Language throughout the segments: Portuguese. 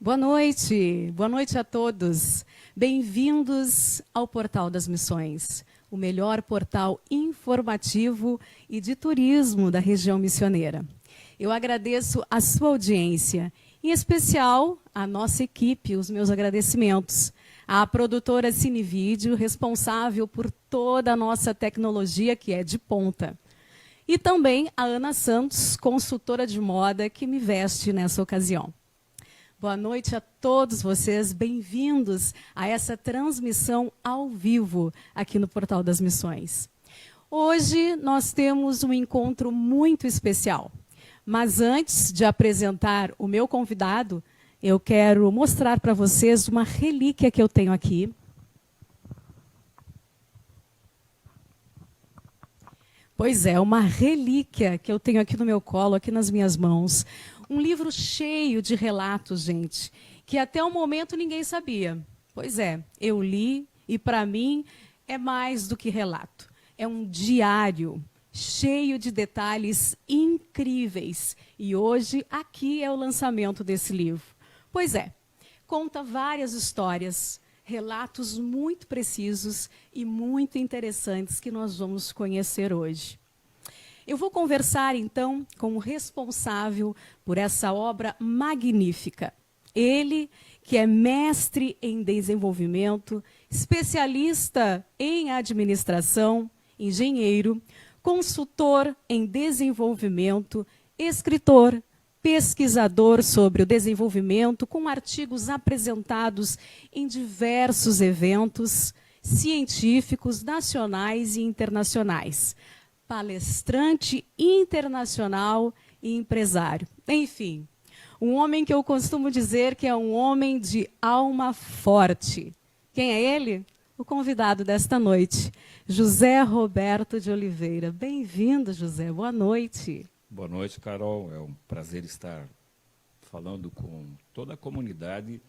Boa noite a todos. Bem-vindos ao Portal das Missões, o melhor portal informativo e de turismo da região missioneira. Eu agradeço a sua audiência, em especial a nossa equipe, os meus agradecimentos. À produtora Cinevídeo, responsável por toda a nossa tecnologia, que é de ponta. E também a Ana Santos, consultora de moda, que me veste nessa ocasião. Boa noite a todos vocês, bem-vindos a essa transmissão ao vivo aqui no Portal das Missões. Hoje nós temos um encontro muito especial, mas antes de apresentar o meu convidado, eu quero mostrar para vocês uma relíquia que eu tenho aqui. Pois é, uma relíquia que eu tenho aqui no meu colo, aqui nas minhas mãos. Um livro cheio de relatos, gente, que até o momento ninguém sabia. Pois é, eu li e, para mim, é mais do que relato. É um diário cheio de detalhes incríveis. E hoje, aqui é o lançamento desse livro. Pois é, conta várias histórias, relatos muito precisos e muito interessantes que nós vamos conhecer hoje. Eu vou conversar, então, com o responsável por essa obra magnífica. Ele, que é mestre em desenvolvimento, especialista em administração, engenheiro, consultor em desenvolvimento, escritor, pesquisador sobre o desenvolvimento, com artigos apresentados em diversos eventos científicos nacionais e internacionais. Palestrante internacional e empresário. Enfim, um homem que eu costumo dizer que é um homem de alma forte. Quem é ele? O convidado desta noite, José Roberto de Oliveira. Bem-vindo, José. Boa noite. Boa noite, Carol. É um prazer estar falando com toda a comunidade,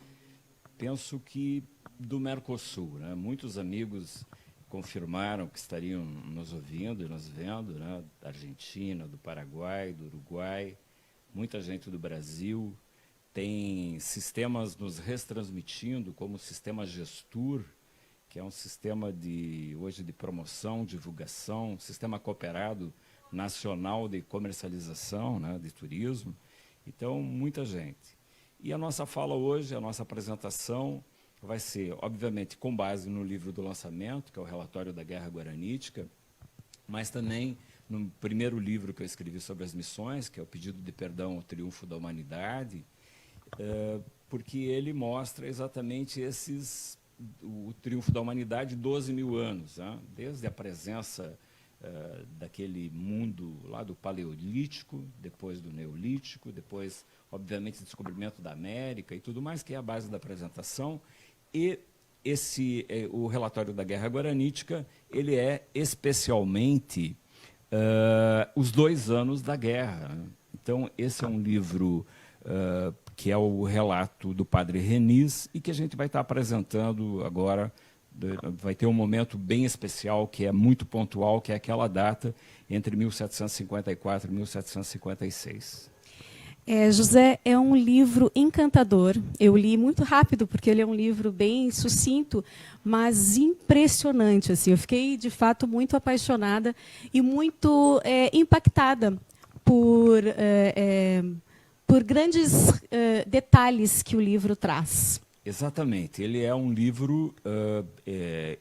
penso que do Mercosul, né? Muitos amigos confirmaram que estariam nos ouvindo e nos vendo, né? Da Argentina, do Paraguai, do Uruguai, muita gente do Brasil. Tem sistemas nos retransmitindo, como o sistema Gestur, que é um sistema hoje de promoção, divulgação, sistema cooperado nacional de comercialização, né, de turismo. Então, muita gente. E a nossa fala hoje, a nossa apresentação, vai ser, obviamente, com base no livro do lançamento, que é o Relatório da Guerra Guaranítica, mas também no primeiro livro que eu escrevi sobre as missões, que é o Pedido de Perdão ao Triunfo da Humanidade, porque ele mostra exatamente o triunfo da humanidade 12 mil anos, né? Desde a presença daquele mundo lá do Paleolítico, depois do Neolítico, depois, obviamente, o descobrimento da América e tudo mais, que é a base da apresentação. E o relatório da Guerra Guaranítica, ele é especialmente os 2 anos da guerra. Então, esse é um livro que é o relato do padre Reniz e que a gente vai estar apresentando agora. Vai ter um momento bem especial, que é muito pontual, que é aquela data entre 1754 e 1756. José, é um livro encantador. Eu li muito rápido, porque ele é um livro bem sucinto, mas impressionante. Assim. Eu fiquei, de fato, muito apaixonada e muito impactada por grandes detalhes que o livro traz. Exatamente. Ele é um livro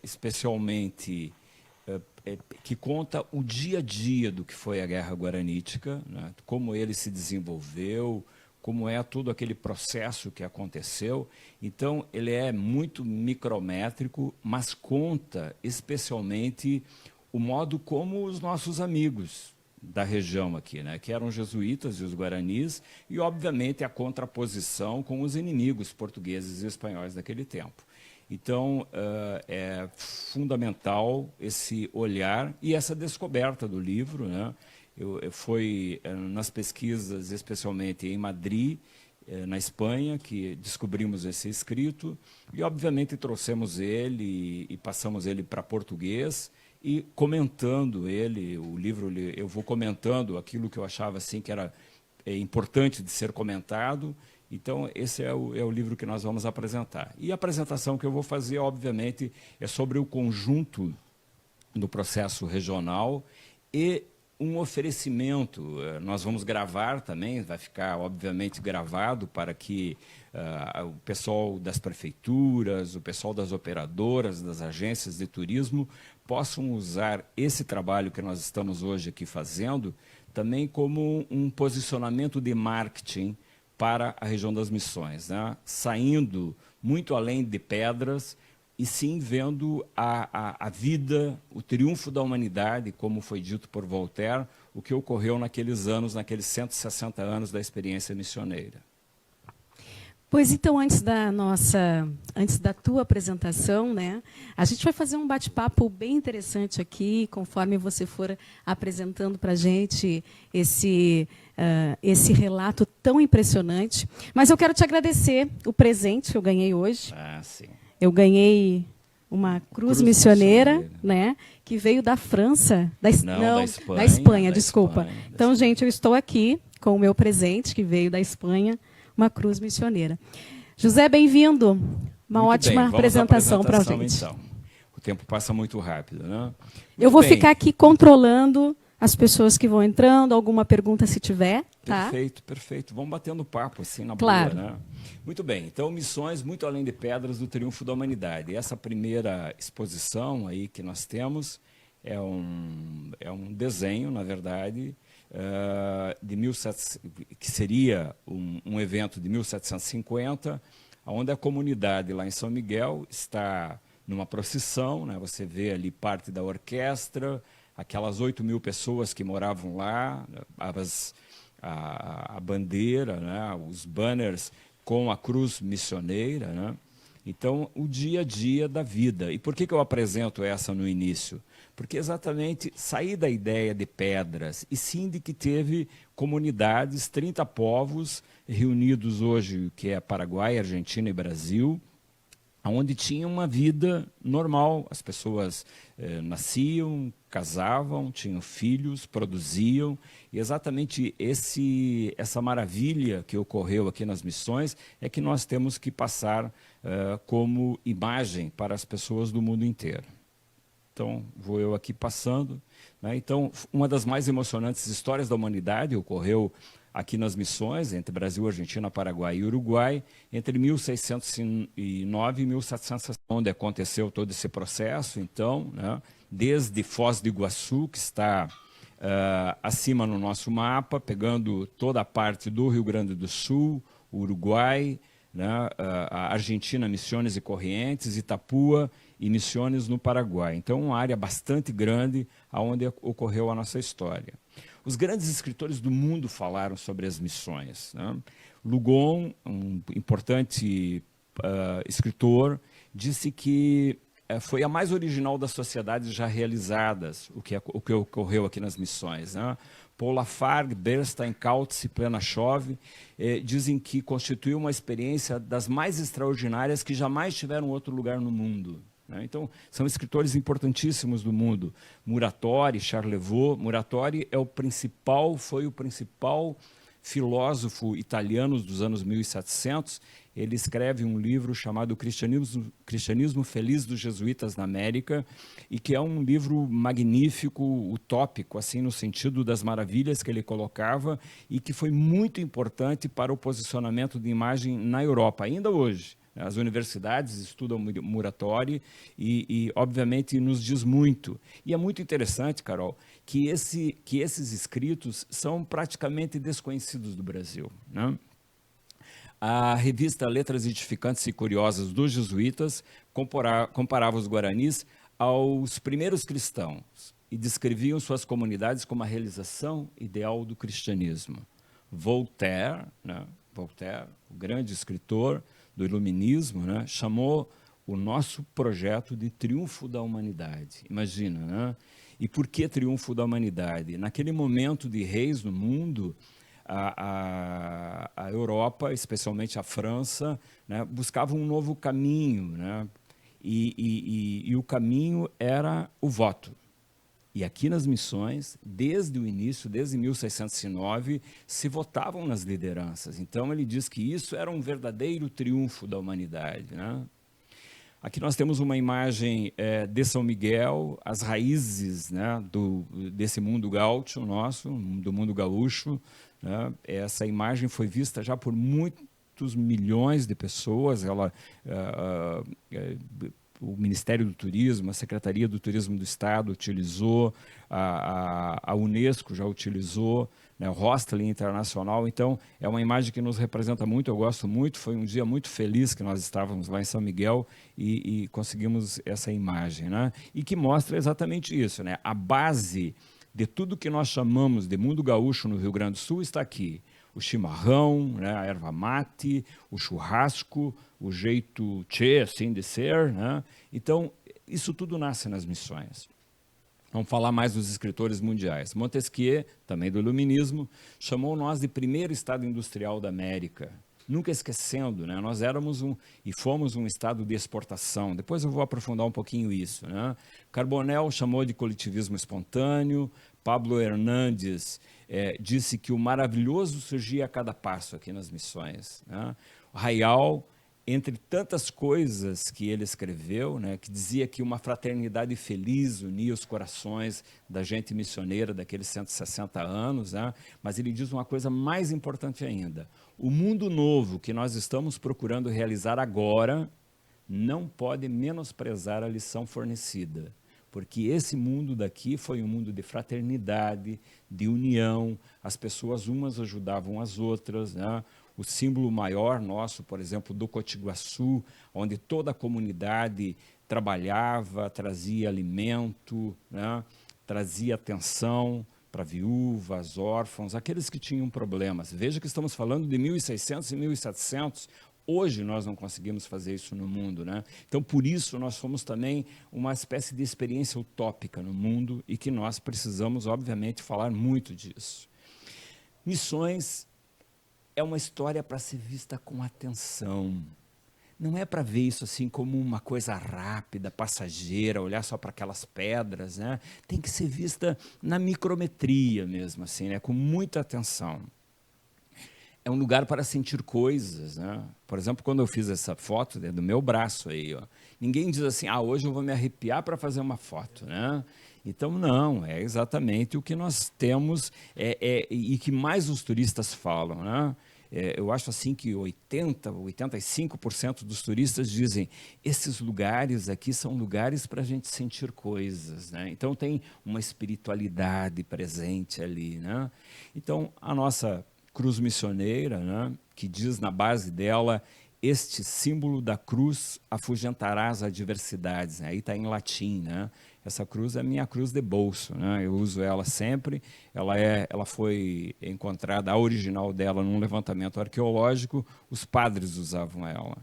especialmente que conta o dia a dia do que foi a Guerra Guaranítica, né? Como ele se desenvolveu, como é todo aquele processo que aconteceu. Então, ele é muito micrométrico, mas conta especialmente o modo como os nossos amigos da região aqui, né, que eram os jesuítas e os guaranis, e, obviamente, a contraposição com os inimigos portugueses e espanhóis daquele tempo. Então, é fundamental esse olhar e essa descoberta do livro, né? Foi nas pesquisas, especialmente em Madrid, na Espanha, que descobrimos esse escrito, e, obviamente, trouxemos ele e passamos ele para português, e comentando ele, o livro, eu vou comentando aquilo que eu achava assim, que era importante de ser comentado, Então, esse é o livro que nós vamos apresentar. E a apresentação que eu vou fazer, obviamente, é sobre o conjunto do processo regional e um oferecimento. Nós vamos gravar também, vai ficar, obviamente, gravado para que o pessoal das prefeituras, o pessoal das operadoras, das agências de turismo, possam usar esse trabalho que nós estamos hoje aqui fazendo também como um posicionamento de marketing para a região das Missões, né? Saindo muito além de Pedras e sim vendo a vida, o triunfo da humanidade, como foi dito por Voltaire, o que ocorreu naqueles anos, naqueles 160 anos da experiência missioneira. Pois então, antes da tua apresentação, né, a gente vai fazer um bate-papo bem interessante aqui, conforme você for apresentando para a gente esse relato tão impressionante. Mas eu quero te agradecer o presente que eu ganhei hoje. Ah, sim. Eu ganhei uma cruz missioneira, né, que veio da França, da Espanha, desculpa. Então, gente, eu estou aqui com o meu presente, que veio da Espanha, uma cruz missioneira. José, bem-vindo. Uma ótima apresentação para a gente. Então. O tempo passa muito rápido, né? Eu vou ficar aqui controlando as pessoas que vão entrando, alguma pergunta se tiver. Tá? Perfeito, perfeito. Vamos batendo papo, assim, na claro. boa, né? Muito bem. Então, Missões, muito além de Pedras, do triunfo da humanidade. Essa primeira exposição aí que nós temos é um desenho, na verdade, que seria um evento de 1750, onde a comunidade lá em São Miguel está numa procissão, né? Você vê ali parte da orquestra, aquelas 8.000 pessoas que moravam lá, a bandeira, né? Os banners com a cruz missioneira, né? Então, o dia a dia da vida. E por que eu apresento essa no início? Porque exatamente sair da ideia de Pedras, e sim de que teve comunidades, 30 povos reunidos hoje, que é Paraguai, Argentina e Brasil, onde tinha uma vida normal. As pessoas nasciam, casavam, tinham filhos, produziam. E exatamente essa maravilha que ocorreu aqui nas Missões é que nós temos que passar como imagem para as pessoas do mundo inteiro. Então, vou eu aqui passando, né? Então, uma das mais emocionantes histórias da humanidade ocorreu aqui nas Missões, entre Brasil, Argentina, Paraguai e Uruguai, entre 1609 e 1700, onde aconteceu todo esse processo, então, né? Desde Foz do Iguaçu, que está acima no nosso mapa, pegando toda a parte do Rio Grande do Sul, Uruguai, né? A Argentina, Misiones e Corrientes, Itapúa e Misiones no Paraguai. Então, uma área bastante grande onde ocorreu a nossa história. Os grandes escritores do mundo falaram sobre as missões, né? Lugon, um importante escritor, disse que foi a mais original das sociedades já realizadas, o que ocorreu aqui nas missões, né? Paul Lafargue, Bernstein, Kautz e Plenachov dizem que constituiu uma experiência das mais extraordinárias que jamais tiveram outro lugar no mundo. Então, são escritores importantíssimos do mundo. Muratori, Charlevoix. Muratori foi o principal filósofo italiano dos anos 1700. Ele escreve um livro chamado Cristianismo Feliz dos Jesuítas na América, e que é um livro magnífico, utópico, assim, no sentido das maravilhas que ele colocava, e que foi muito importante para o posicionamento de imagem na Europa, ainda hoje. As universidades estudam Muratori e, obviamente, nos diz muito. E é muito interessante, Carol, que esses escritos são praticamente desconhecidos do Brasil, né? A revista Letras Edificantes e Curiosas dos Jesuítas comparava os guaranis aos primeiros cristãos e descreviam suas comunidades como a realização ideal do cristianismo. Voltaire, né? Voltaire, o grande escritor do iluminismo, né, chamou o nosso projeto de triunfo da humanidade. Imagina, né? E por que triunfo da humanidade? Naquele momento de reis no mundo, a Europa, especialmente a França, né, buscava um novo caminho, né? E o caminho era o voto. E aqui nas missões, desde o início, desde 1609, se votavam nas lideranças. Então, ele diz que isso era um verdadeiro triunfo da humanidade, né? Aqui nós temos uma imagem de São Miguel, as raízes, né, desse mundo gaúcho nosso, do mundo gaúcho, né? Essa imagem foi vista já por muitos milhões de pessoas. O Ministério do Turismo, a Secretaria do Turismo do Estado utilizou, a Unesco já utilizou, né, o Hostel Internacional. Então, é uma imagem que nos representa muito, eu gosto muito. Foi um dia muito feliz que nós estávamos lá em São Miguel e conseguimos essa imagem, né? E que mostra exatamente isso, né? A base de tudo que nós chamamos de mundo gaúcho no Rio Grande do Sul está aqui. O chimarrão, né, a erva mate, o churrasco, o jeito tchê, assim, de ser, né? Então, isso tudo nasce nas missões. Vamos falar mais dos escritores mundiais. Montesquieu, também do Iluminismo, chamou nós de primeiro estado industrial da América. Nunca esquecendo, né? Nós éramos e fomos um estado de exportação. Depois eu vou aprofundar um pouquinho isso, né? Carbonell chamou de coletivismo espontâneo. Pablo Hernandes disse que o maravilhoso surgia a cada passo aqui nas missões, né? O Rayal, entre tantas coisas que ele escreveu, né, que dizia que uma fraternidade feliz unia os corações da gente missioneira daqueles 160 anos, né? Mas ele diz uma coisa mais importante ainda: o mundo novo que nós estamos procurando realizar agora não pode menosprezar a lição fornecida, porque esse mundo daqui foi um mundo de fraternidade, de união, as pessoas umas ajudavam as outras, né? O símbolo maior nosso, por exemplo, do Cotiguaçu, onde toda a comunidade trabalhava, trazia alimento, né? Trazia atenção para viúvas, órfãos, aqueles que tinham problemas. Veja que estamos falando de 1600 e 1700. Hoje nós não conseguimos fazer isso no mundo, né? Então, por isso, nós fomos também uma espécie de experiência utópica no mundo e que nós precisamos, obviamente, falar muito disso. Missões é uma história para ser vista com atenção. Não é para ver isso assim como uma coisa rápida, passageira, olhar só para aquelas pedras, né? Tem que ser vista na micrometria mesmo, assim, né? Com muita atenção. É um lugar para sentir coisas, né? Por exemplo, quando eu fiz essa foto, né, do meu braço aí, ó, ninguém diz assim, hoje eu vou me arrepiar para fazer uma foto, né? Então, não, é exatamente o que nós temos e que mais os turistas falam, né? Eu acho assim que 85% dos turistas dizem, esses lugares aqui são lugares para a gente sentir coisas, né? Então, tem uma espiritualidade presente ali, né? Então, a nossa cruz missioneira, né, que diz na base dela, este símbolo da cruz afugentará as adversidades, né? Aí está em latim, né? Essa cruz é a minha cruz de bolso, né? Eu uso ela sempre. Ela foi encontrada, a original dela, num levantamento arqueológico. Os padres usavam ela.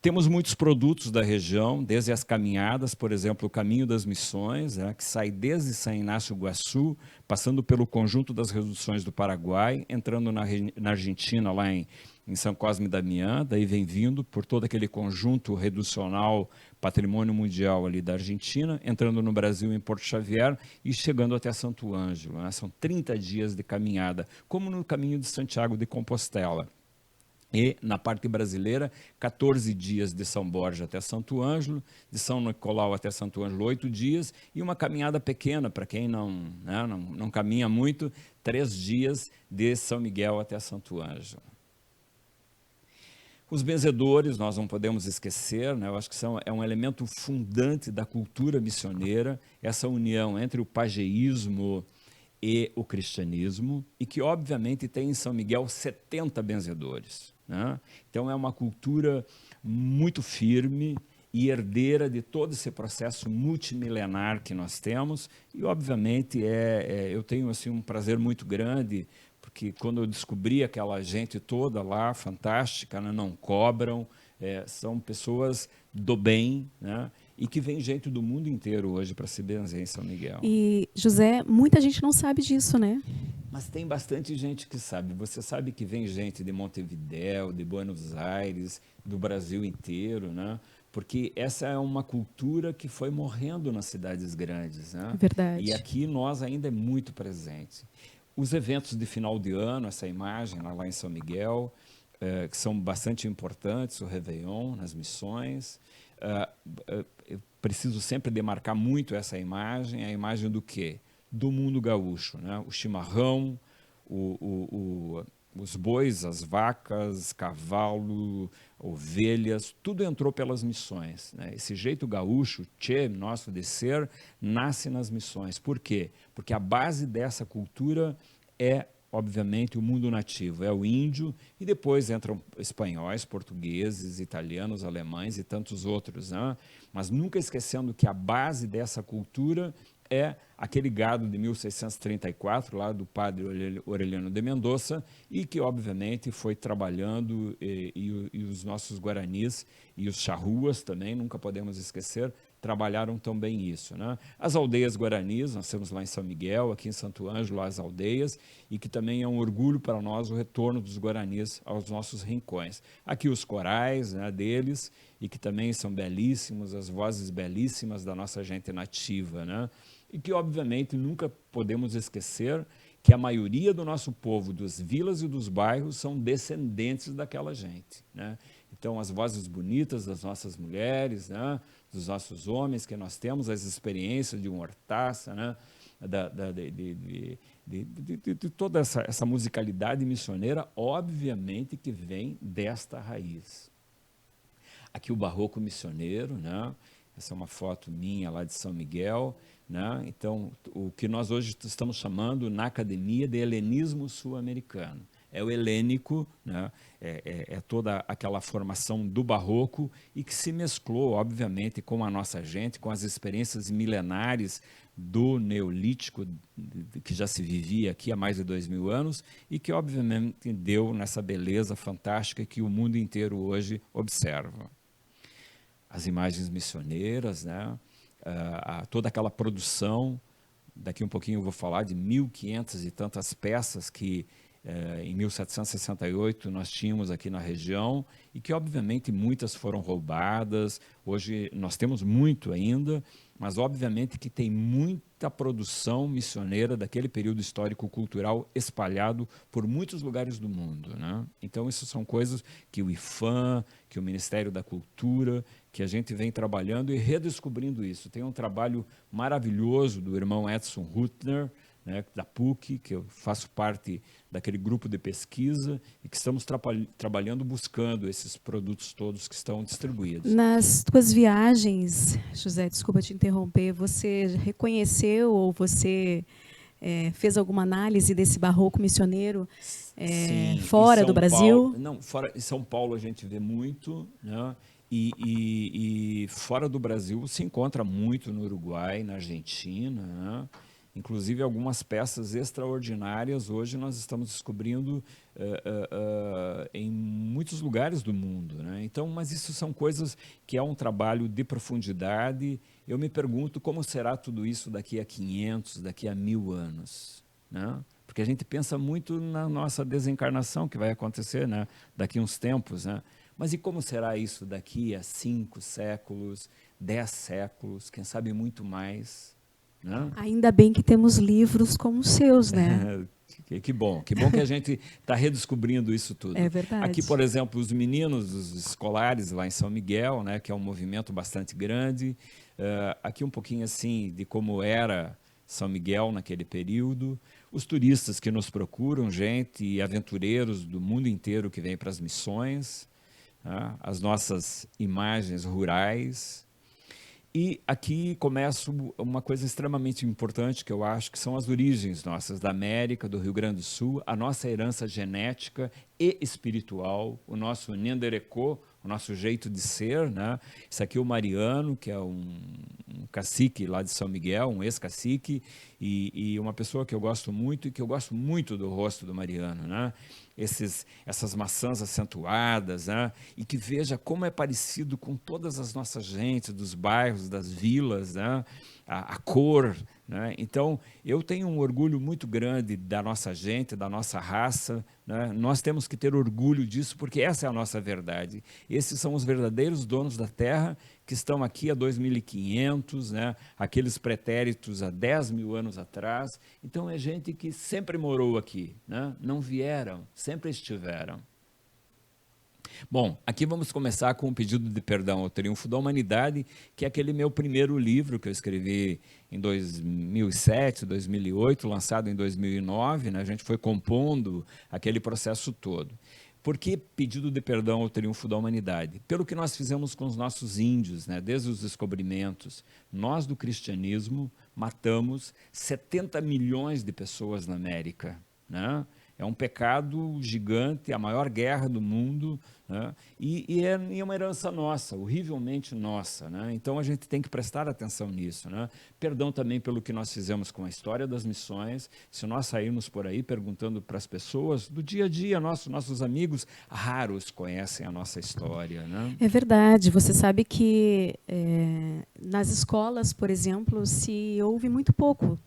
Temos muitos produtos da região, desde as caminhadas, por exemplo, o Caminho das Missões, né, que sai desde São Inácio Guaçu, passando pelo conjunto das reduções do Paraguai, entrando na Argentina, lá em São Cosme e Damião, daí vem vindo por todo aquele conjunto reducional, patrimônio mundial ali da Argentina, entrando no Brasil em Porto Xavier e chegando até Santo Ângelo, né? São 30 dias de caminhada, como no Caminho de Santiago de Compostela. E, na parte brasileira, 14 dias de São Borja até Santo Ângelo, de São Nicolau até Santo Ângelo, 8 dias, e uma caminhada pequena, para quem não caminha muito, 3 dias de São Miguel até Santo Ângelo. Os benzedores, nós não podemos esquecer, né? Eu acho que é um elemento fundante da cultura missioneira, essa união entre o pajeísmo e o cristianismo, e que, obviamente, tem em São Miguel 70 benzedores, né? Então, é uma cultura muito firme e herdeira de todo esse processo multimilenar que nós temos, e, obviamente, eu tenho assim, um prazer muito grande, porque quando eu descobri aquela gente toda lá, fantástica, né? Não cobram, são pessoas do bem, né? E que vem gente do mundo inteiro hoje para se benzer em São Miguel. E, José, muita gente não sabe disso, né? Mas tem bastante gente que sabe. Você sabe que vem gente de Montevidéu, de Buenos Aires, do Brasil inteiro, né? porque essa é uma cultura que foi morrendo nas cidades grandes, né? Verdade. E aqui nós ainda é muito presente. Os eventos de final de ano, essa imagem lá em São Miguel, que são bastante importantes, o Réveillon nas missões. Eu preciso sempre demarcar muito essa imagem, a imagem do quê? Do mundo gaúcho, né? O chimarrão, os bois, as vacas, cavalo, ovelhas, tudo entrou pelas missões, né? Esse jeito gaúcho, tchê, nosso de ser, nasce nas missões. Por quê? Porque a base dessa cultura é, obviamente, o mundo nativo, é o índio, e depois entram espanhóis, portugueses, italianos, alemães e tantos outros, né? Mas nunca esquecendo que a base dessa cultura é aquele gado de 1634, lá do padre Aureliano de Mendoza, e que, obviamente, foi trabalhando, e os nossos guaranis e os charruas também, nunca podemos esquecer, trabalharam também isso, né? As aldeias guaranis, nós temos lá em São Miguel, aqui em Santo Ângelo, as aldeias, e que também é um orgulho para nós o retorno dos guaranis aos nossos rincões. Aqui os corais, né, deles, e que também são belíssimos, as vozes belíssimas da nossa gente nativa, né? E que, obviamente, nunca podemos esquecer que a maioria do nosso povo, das vilas e dos bairros, são descendentes daquela gente, né? Então, as vozes bonitas das nossas mulheres, né, dos nossos homens que nós temos, as experiências de um Hortaça, né, de toda essa musicalidade missioneira, obviamente que vem desta raiz. Aqui o barroco missioneiro, né? Essa é uma foto minha lá de São Miguel, né? Então, o que nós hoje estamos chamando na academia de helenismo sul-americano. É o helênico, né? É toda aquela formação do barroco e que se mesclou, obviamente, com a nossa gente, com as experiências milenares do neolítico, que já se vivia aqui há mais de 2000 anos, e que, obviamente, deu nessa beleza fantástica que o mundo inteiro hoje observa. As imagens missioneiras, né? Toda aquela produção, daqui um pouquinho eu vou falar de 1.500 e tantas peças que em 1768 nós tínhamos aqui na região e que obviamente muitas foram roubadas. Hoje nós temos muito ainda, mas obviamente que tem muita produção missioneira daquele período histórico-cultural espalhado por muitos lugares do mundo, né? Então isso são coisas que o IFAM, que o Ministério da Cultura, que a gente vem trabalhando e redescobrindo isso. Tem um trabalho maravilhoso do irmão Edson Huttner, né, da PUC, que eu faço parte daquele grupo de pesquisa e que estamos trabalhando buscando esses produtos todos que estão distribuídos. Nas tuas viagens, José, desculpa te interromper, você reconheceu ou você fez alguma análise desse barroco missioneiro Sim, fora do Brasil? Paulo, não, fora em São Paulo a gente vê muito, né? E fora do Brasil se encontra muito no Uruguai, na Argentina, né? Inclusive algumas peças extraordinárias hoje nós estamos descobrindo em muitos lugares do mundo, né? Então, mas isso são coisas que é um trabalho de profundidade. Eu me pergunto como será tudo isso daqui a 500, daqui a 1000 anos, né? Porque a gente pensa muito na nossa desencarnação que vai acontecer, né, daqui a uns tempos, né? Mas e como será isso daqui a 5 séculos, 10 séculos, quem sabe muito mais, né? Ainda bem que temos livros como os seus, né? Que bom que a gente está redescobrindo isso tudo. É verdade. Aqui, por exemplo, os meninos, os escolares lá em São Miguel, né, que é um movimento bastante grande. Aqui um pouquinho assim de como era São Miguel naquele período. Os turistas que nos procuram, gente e aventureiros do mundo inteiro que vêm para as missões, né, as nossas imagens rurais. E aqui começa uma coisa extremamente importante que eu acho que são as origens nossas da América, do Rio Grande do Sul, a nossa herança genética e espiritual, o nosso Nenderecô, o nosso jeito de ser, né? Isso aqui é o Mariano, que é um cacique lá de São Miguel, um ex-cacique, e uma pessoa que eu gosto muito e que eu gosto muito do rosto do Mariano, né? Essas maçãs acentuadas, né? E que veja como é parecido com todas as nossas gentes dos bairros, das vilas, né? a cor, né? Então, eu tenho um orgulho muito grande da nossa gente, da nossa raça, né? Nós temos que ter orgulho disso, porque essa é a nossa verdade. Esses são os verdadeiros donos da terra, que estão aqui há 2.500, né? Aqueles pretéritos há 10.000 anos atrás. Então, é gente que sempre morou aqui, né? Não vieram, sempre estiveram. Bom, aqui vamos começar com o Pedido de Perdão ao Triunfo da Humanidade, que é aquele meu primeiro livro que eu escrevi em 2007, 2008, lançado em 2009, né? A gente foi compondo aquele processo todo. Por que Pedido de Perdão ao Triunfo da Humanidade? Pelo que nós fizemos com os nossos índios, né? Desde os descobrimentos. Nós, do cristianismo, matamos 70 milhões de pessoas na América, né? É um pecado gigante, a maior guerra do mundo, né? E é uma herança nossa, horrivelmente nossa, né? Então a gente tem que prestar atenção nisso, né? Perdão também pelo que nós fizemos com a história das missões. Se nós sairmos por aí perguntando para as pessoas do dia a dia, nossos amigos raros conhecem a nossa história, né? É verdade. Você sabe que nas escolas, por exemplo, se ouve muito pouco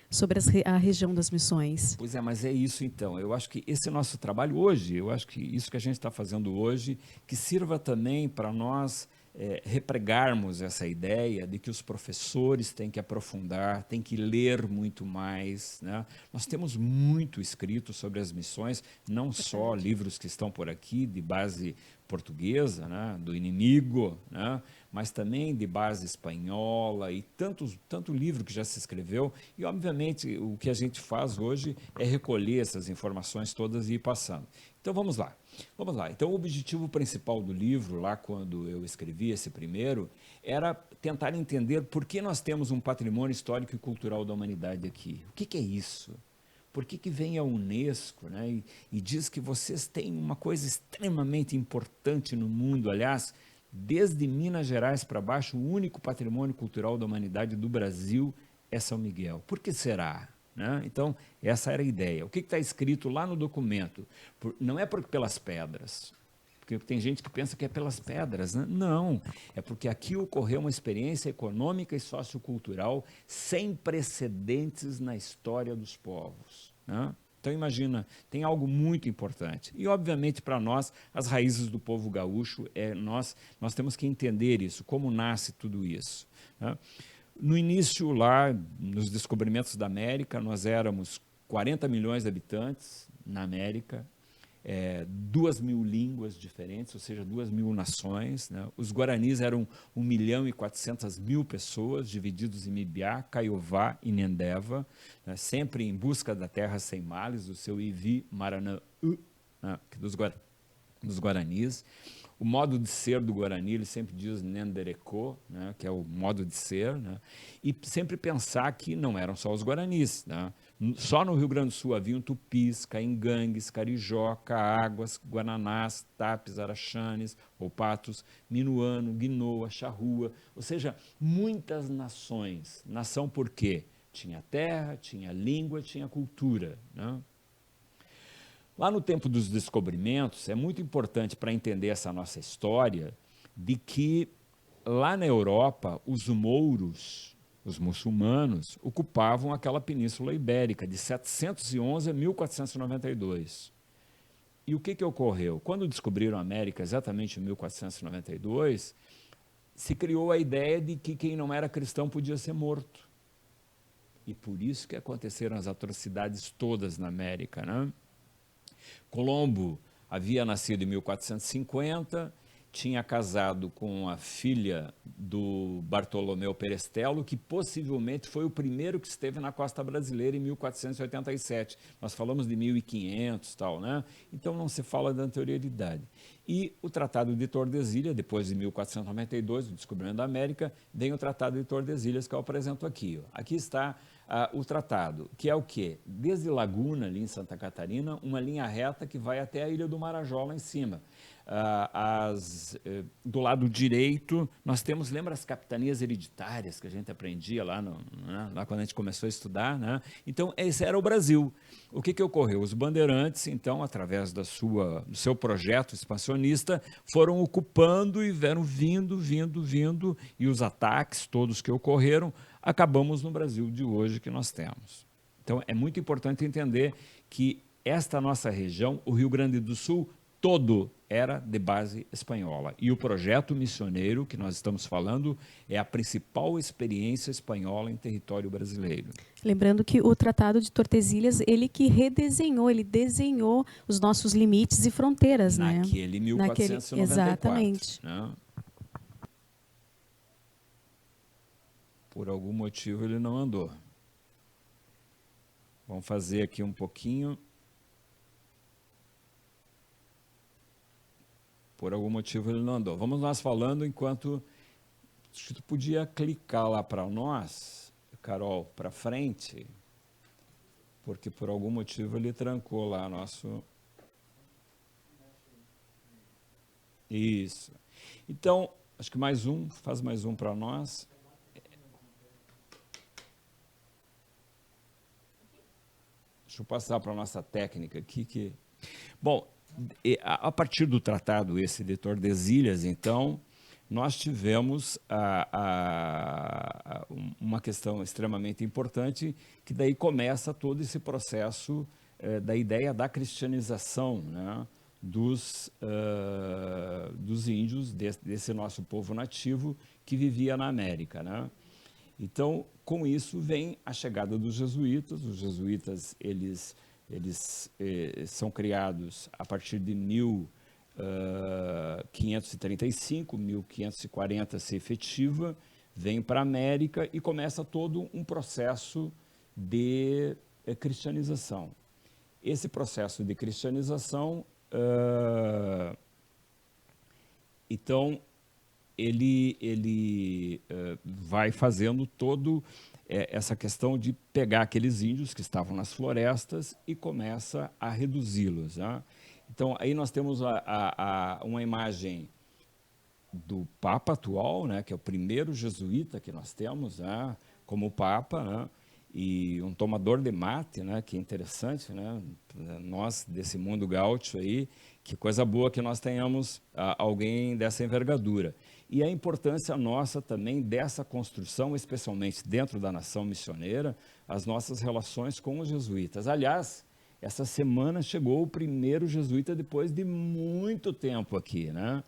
sobre a região das missões. Pois é, mas é isso então. Eu acho que esse nosso trabalho hoje, eu acho que isso que a gente está fazendo hoje, que sirva também para nós repregarmos essa ideia de que os professores têm que aprofundar, têm que ler muito mais, né? Nós temos muito escrito sobre as missões, não só livros que estão por aqui de base portuguesa, né, do inimigo, né, mas também de base espanhola e tanto livro que já se escreveu. E, obviamente, o que a gente faz hoje é recolher essas informações todas e ir passando. Então, vamos lá. Vamos lá. Então, o objetivo principal do livro, lá quando eu escrevi esse primeiro, era tentar entender por que nós temos um patrimônio histórico e cultural da humanidade aqui. O que é isso? Por que vem a Unesco, né, e diz que vocês têm uma coisa extremamente importante no mundo? Aliás, desde Minas Gerais para baixo, o único patrimônio cultural da humanidade do Brasil é São Miguel. Por que será? Né? Então, essa era a ideia. O que está escrito lá no documento? Não é pelas pedras, porque tem gente que pensa que é pelas pedras, né? Não, é porque aqui ocorreu uma experiência econômica e sociocultural sem precedentes na história dos povos, né? Então, imagina, tem algo muito importante. E, obviamente, para nós, as raízes do povo gaúcho, nós temos que entender isso, como nasce tudo isso, né? No início, lá, nos descobrimentos da América, nós éramos 40 milhões de habitantes na América, 2.000 línguas diferentes, ou seja, 2.000 nações, né? Os guaranis eram 1.400.000 pessoas, divididos em Mibiá, Caiová e Nendeva, né? Sempre em busca da terra sem males, do seu Ivi Maranã, né? dos guaranis. O modo de ser do Guarani, ele sempre diz Nenderecô, né, que é o modo de ser, né, e sempre pensar que não eram só os guaranis, né. Só no Rio Grande do Sul haviam tupis, caingangues, carijó, caáguas, guananás, tapes, araxanes, ou patos, minuano, guinoa, charrua, ou seja, muitas nações. Nação por quê? Tinha terra, tinha língua, tinha cultura, né? Lá no tempo dos descobrimentos, é muito importante para entender essa nossa história, de que lá na Europa, os mouros, os muçulmanos, ocupavam aquela península ibérica de 711 a 1492. E o que ocorreu? Quando descobriram a América, exatamente em 1492, se criou a ideia de que quem não era cristão podia ser morto. E por isso que aconteceram as atrocidades todas na América, né? Colombo havia nascido em 1450, tinha casado com a filha do Bartolomeu Perestelo, que possivelmente foi o primeiro que esteve na costa brasileira em 1487. Nós falamos de 1500 e tal, né? Então não se fala da anterioridade. E o Tratado de Tordesilhas, depois de 1492, o descobrimento da América, vem o Tratado de Tordesilhas, que eu apresento aqui. Aqui está o tratado, que é o quê? Desde Laguna, ali em Santa Catarina, uma linha reta que vai até a Ilha do Marajó, lá em cima. Do lado direito, nós temos, lembra as capitanias hereditárias que a gente aprendia lá, lá quando a gente começou a estudar, né? Então, esse era o Brasil. O que ocorreu? Os bandeirantes, então, através do seu projeto expansionista, foram ocupando e vieram vindo, e os ataques todos que ocorreram acabamos no Brasil de hoje que nós temos. Então, é muito importante entender que esta nossa região, o Rio Grande do Sul, todo era de base espanhola. E o projeto missioneiro que nós estamos falando é a principal experiência espanhola em território brasileiro. Lembrando que o Tratado de Tordesilhas, ele que redesenhou, ele desenhou os nossos limites e fronteiras, né? Naquele 1494. Exatamente. Né? Por algum motivo ele não andou. Vamos fazer aqui um pouquinho. Por algum motivo ele não andou. Vamos nós falando enquanto... Acho que tu podia clicar lá para nós, Carol, para frente, porque por algum motivo ele trancou lá nosso... Isso. Então, acho que mais um, faz mais um para nós. Deixa eu passar para a nossa técnica aqui. Bom, a partir do tratado esse de Tordesilhas, então, nós tivemos uma questão extremamente importante, que daí começa todo esse processo da ideia da cristianização, né, dos índios, desse nosso povo nativo que vivia na América, né? Então, com isso vem a chegada dos jesuítas. Os jesuítas, eles são criados a partir de 1535, 1540 se efetiva, vem para a América e começa todo um processo de cristianização. Esse processo de cristianização, então, ele vai fazendo todo essa questão de pegar aqueles índios que estavam nas florestas e começa a reduzi-los, né? Então, aí nós temos uma imagem do Papa atual, né, que é o primeiro jesuíta que nós temos, né, como Papa, né, e um tomador de mate, né, que é interessante, né, nós desse mundo gaúcho aí, que coisa boa que nós tenhamos alguém dessa envergadura. E a importância nossa também dessa construção, especialmente dentro da nação missioneira, as nossas relações com os jesuítas. Aliás, essa semana chegou o primeiro jesuíta depois de muito tempo aqui, né?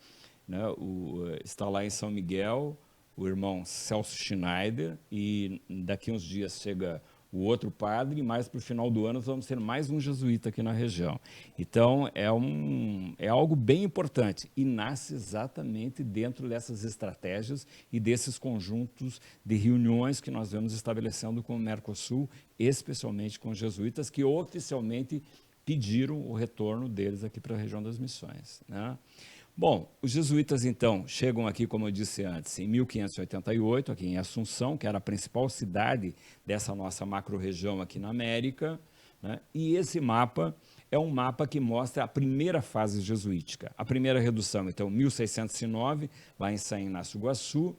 Está lá em São Miguel o irmão Celso Schneider, e daqui uns dias chega o outro padre, e mais para o final do ano vamos ter mais um jesuíta aqui na região. Então, é algo bem importante e nasce exatamente dentro dessas estratégias e desses conjuntos de reuniões que nós vamos estabelecendo com o Mercosul, especialmente com os jesuítas, que oficialmente pediram o retorno deles aqui para a região das Missões, né? Bom, os jesuítas, então, chegam aqui, como eu disse antes, em 1588, aqui em Assunção, que era a principal cidade dessa nossa macro-região aqui na América, né? E esse mapa é um mapa que mostra a primeira fase jesuítica. A primeira redução, então, 1609, lá em São Inácio Iguaçu,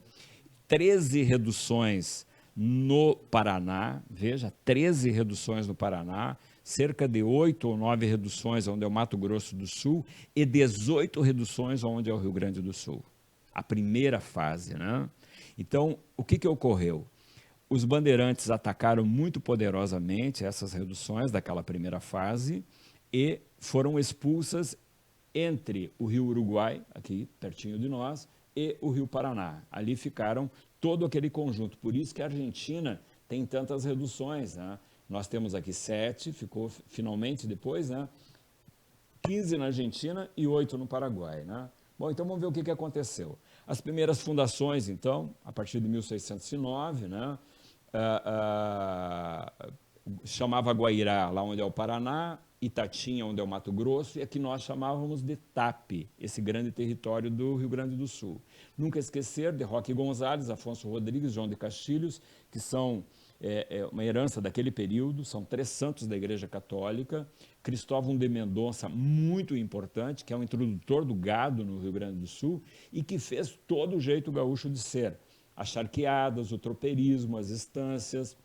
13 reduções no Paraná, veja, 13 reduções no Paraná, cerca de 8 ou 9 reduções onde é o Mato Grosso do Sul e 18 reduções onde é o Rio Grande do Sul. A primeira fase, né? Então, o que ocorreu? Os bandeirantes atacaram muito poderosamente essas reduções daquela primeira fase e foram expulsas entre o Rio Uruguai, aqui pertinho de nós, e o Rio Paraná. Ali ficaram todo aquele conjunto. Por isso que a Argentina tem tantas reduções, né? Nós temos aqui 7, ficou finalmente depois, né? 15 na Argentina e 8 no Paraguai, né? Bom, então vamos ver o que aconteceu. As primeiras fundações, então, a partir de 1609, né? Chamava Guairá, lá onde é o Paraná, Itatinha, onde é o Mato Grosso, e aqui nós chamávamos de TAP, esse grande território do Rio Grande do Sul. Nunca esquecer de Roque Gonzalez, Afonso Rodrigues, João de Castilhos, que são uma herança daquele período, são 3 santos da Igreja Católica, Cristóvão de Mendonça, muito importante, que é um introdutor do gado no Rio Grande do Sul e que fez todo o jeito gaúcho de ser. As charqueadas, o tropeirismo, as estâncias,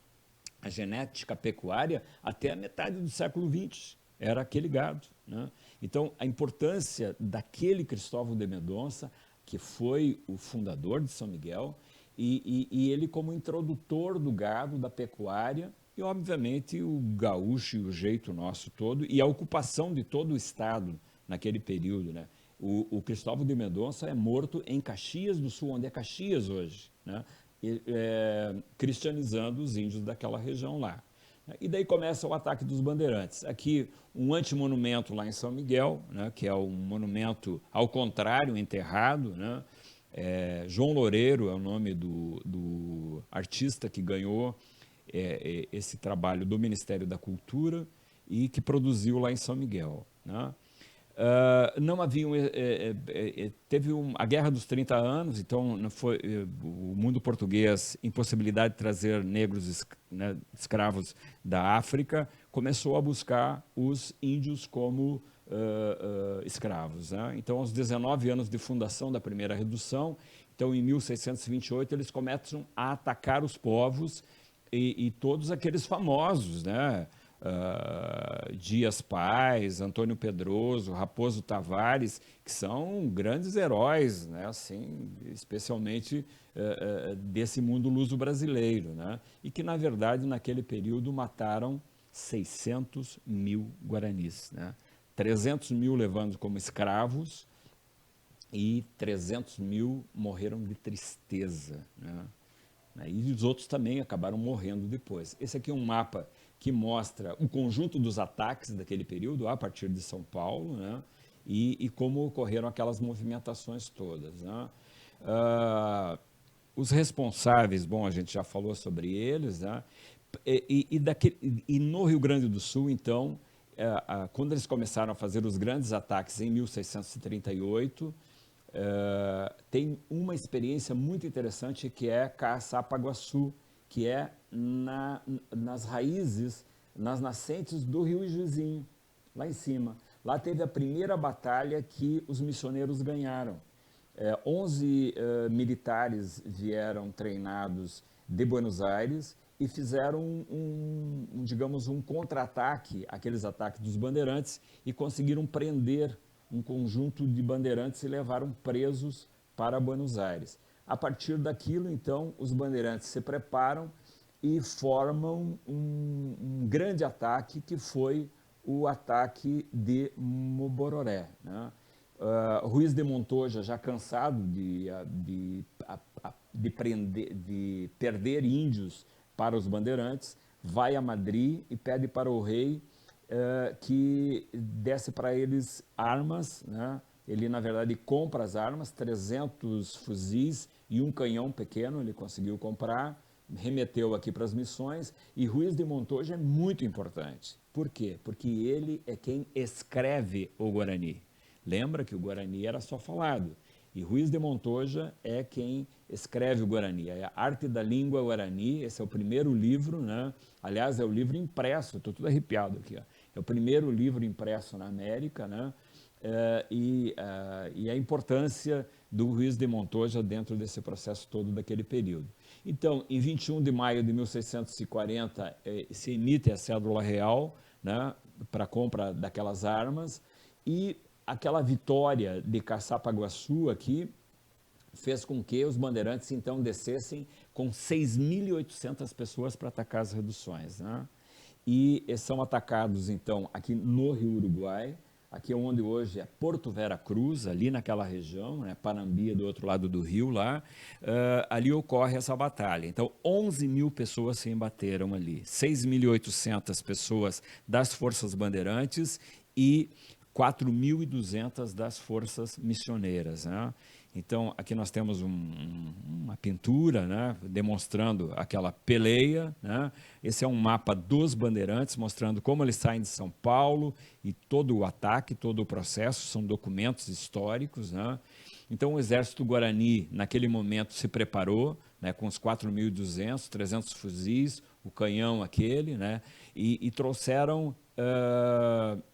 a genética pecuária, até a metade do século XX, era aquele gado, né? Então, a importância daquele Cristóvão de Mendonça, que foi o fundador de São Miguel, e ele como introdutor do gado, da pecuária, e obviamente o gaúcho e o jeito nosso todo, e a ocupação de todo o estado naquele período, né? O Cristóvão de Mendonça é morto em Caxias do Sul, onde é Caxias hoje, né? Cristianizando os índios daquela região lá. E daí começa o ataque dos bandeirantes. Aqui, um antimonumento lá em São Miguel, né, que é um monumento ao contrário, enterrado. Né? João Loureiro é o nome do artista que ganhou esse trabalho do Ministério da Cultura e que produziu lá em São Miguel. Né? Não havia teve a Guerra dos 30 anos, então não foi, o mundo português, impossibilidade de trazer negros, né, escravos da África, começou a buscar os índios como escravos. Né? Então, aos 19 anos de fundação da primeira redução, então em 1628 eles começam a atacar os povos e todos aqueles famosos, né? Dias Pais, Antônio Pedroso, Raposo Tavares, que são grandes heróis, né? Assim, especialmente desse mundo luso-brasileiro, né? E que, na verdade, naquele período mataram 600 mil guaranis, né? 300 mil levando como escravos e 300 mil morreram de tristeza, né? E os outros também acabaram morrendo depois. Esse aqui é um mapa que mostra o conjunto dos ataques daquele período, a partir de São Paulo, né? E como ocorreram aquelas movimentações todas. Né? Os responsáveis, bom, a gente já falou sobre eles, né? E no Rio Grande do Sul, então, quando eles começaram a fazer os grandes ataques em 1638, tem uma experiência muito interessante que é Caçapaguaçu, que é nas raízes, nas nascentes do Rio Ijuzinho, lá em cima. Lá teve a primeira batalha que os missioneiros ganharam. 11 militares vieram treinados de Buenos Aires e fizeram digamos, um contra-ataque àqueles ataques dos bandeirantes e conseguiram prender um conjunto de bandeirantes e levaram presos para Buenos Aires. A partir daquilo, então, os bandeirantes se preparam e formam um grande ataque, que foi o ataque de Mobororé. Né? Ruiz de Montoya, já cansado de perder índios para os bandeirantes, vai a Madrid e pede para o rei que desse para eles armas, né? Ele, na verdade, compra as armas, 300 fuzis e um canhão pequeno, ele conseguiu comprar, remeteu aqui para as missões, e Ruiz de Montoya é muito importante. Por quê? Porque ele é quem escreve o Guarani. Lembra que o Guarani era só falado, e Ruiz de Montoya é quem escreve o Guarani. É a Arte da Língua Guarani, esse é o primeiro livro, né? Aliás, é o livro impresso, estou tudo arrepiado aqui. Ó. É o primeiro livro impresso na América, né? E a importância do Ruiz de Montoya dentro desse processo todo daquele período. Então, em 21 de maio de 1640, se emite a cédula real, né, para compra daquelas armas, e aquela vitória de Caçapaguaçu aqui fez com que os bandeirantes, então, descessem com 6.800 pessoas para atacar as reduções. Né? E são atacados, então, aqui no Rio Uruguai, aqui é onde hoje é Porto Vera Cruz, ali naquela região, né, Panambi do outro lado do rio lá, ali ocorre essa batalha. Então, 11 mil pessoas se embateram ali, 6.800 pessoas das forças bandeirantes e 4.200 das forças missioneiras. Né? Então, aqui nós temos uma pintura, né, demonstrando aquela peleia. Né? Esse é um mapa dos bandeirantes, mostrando como eles saem de São Paulo e todo o ataque, todo o processo, são documentos históricos. Né? Então, o exército guarani, naquele momento, se preparou, né, com os 4.200, 300 fuzis, o canhão aquele, né, e trouxeram,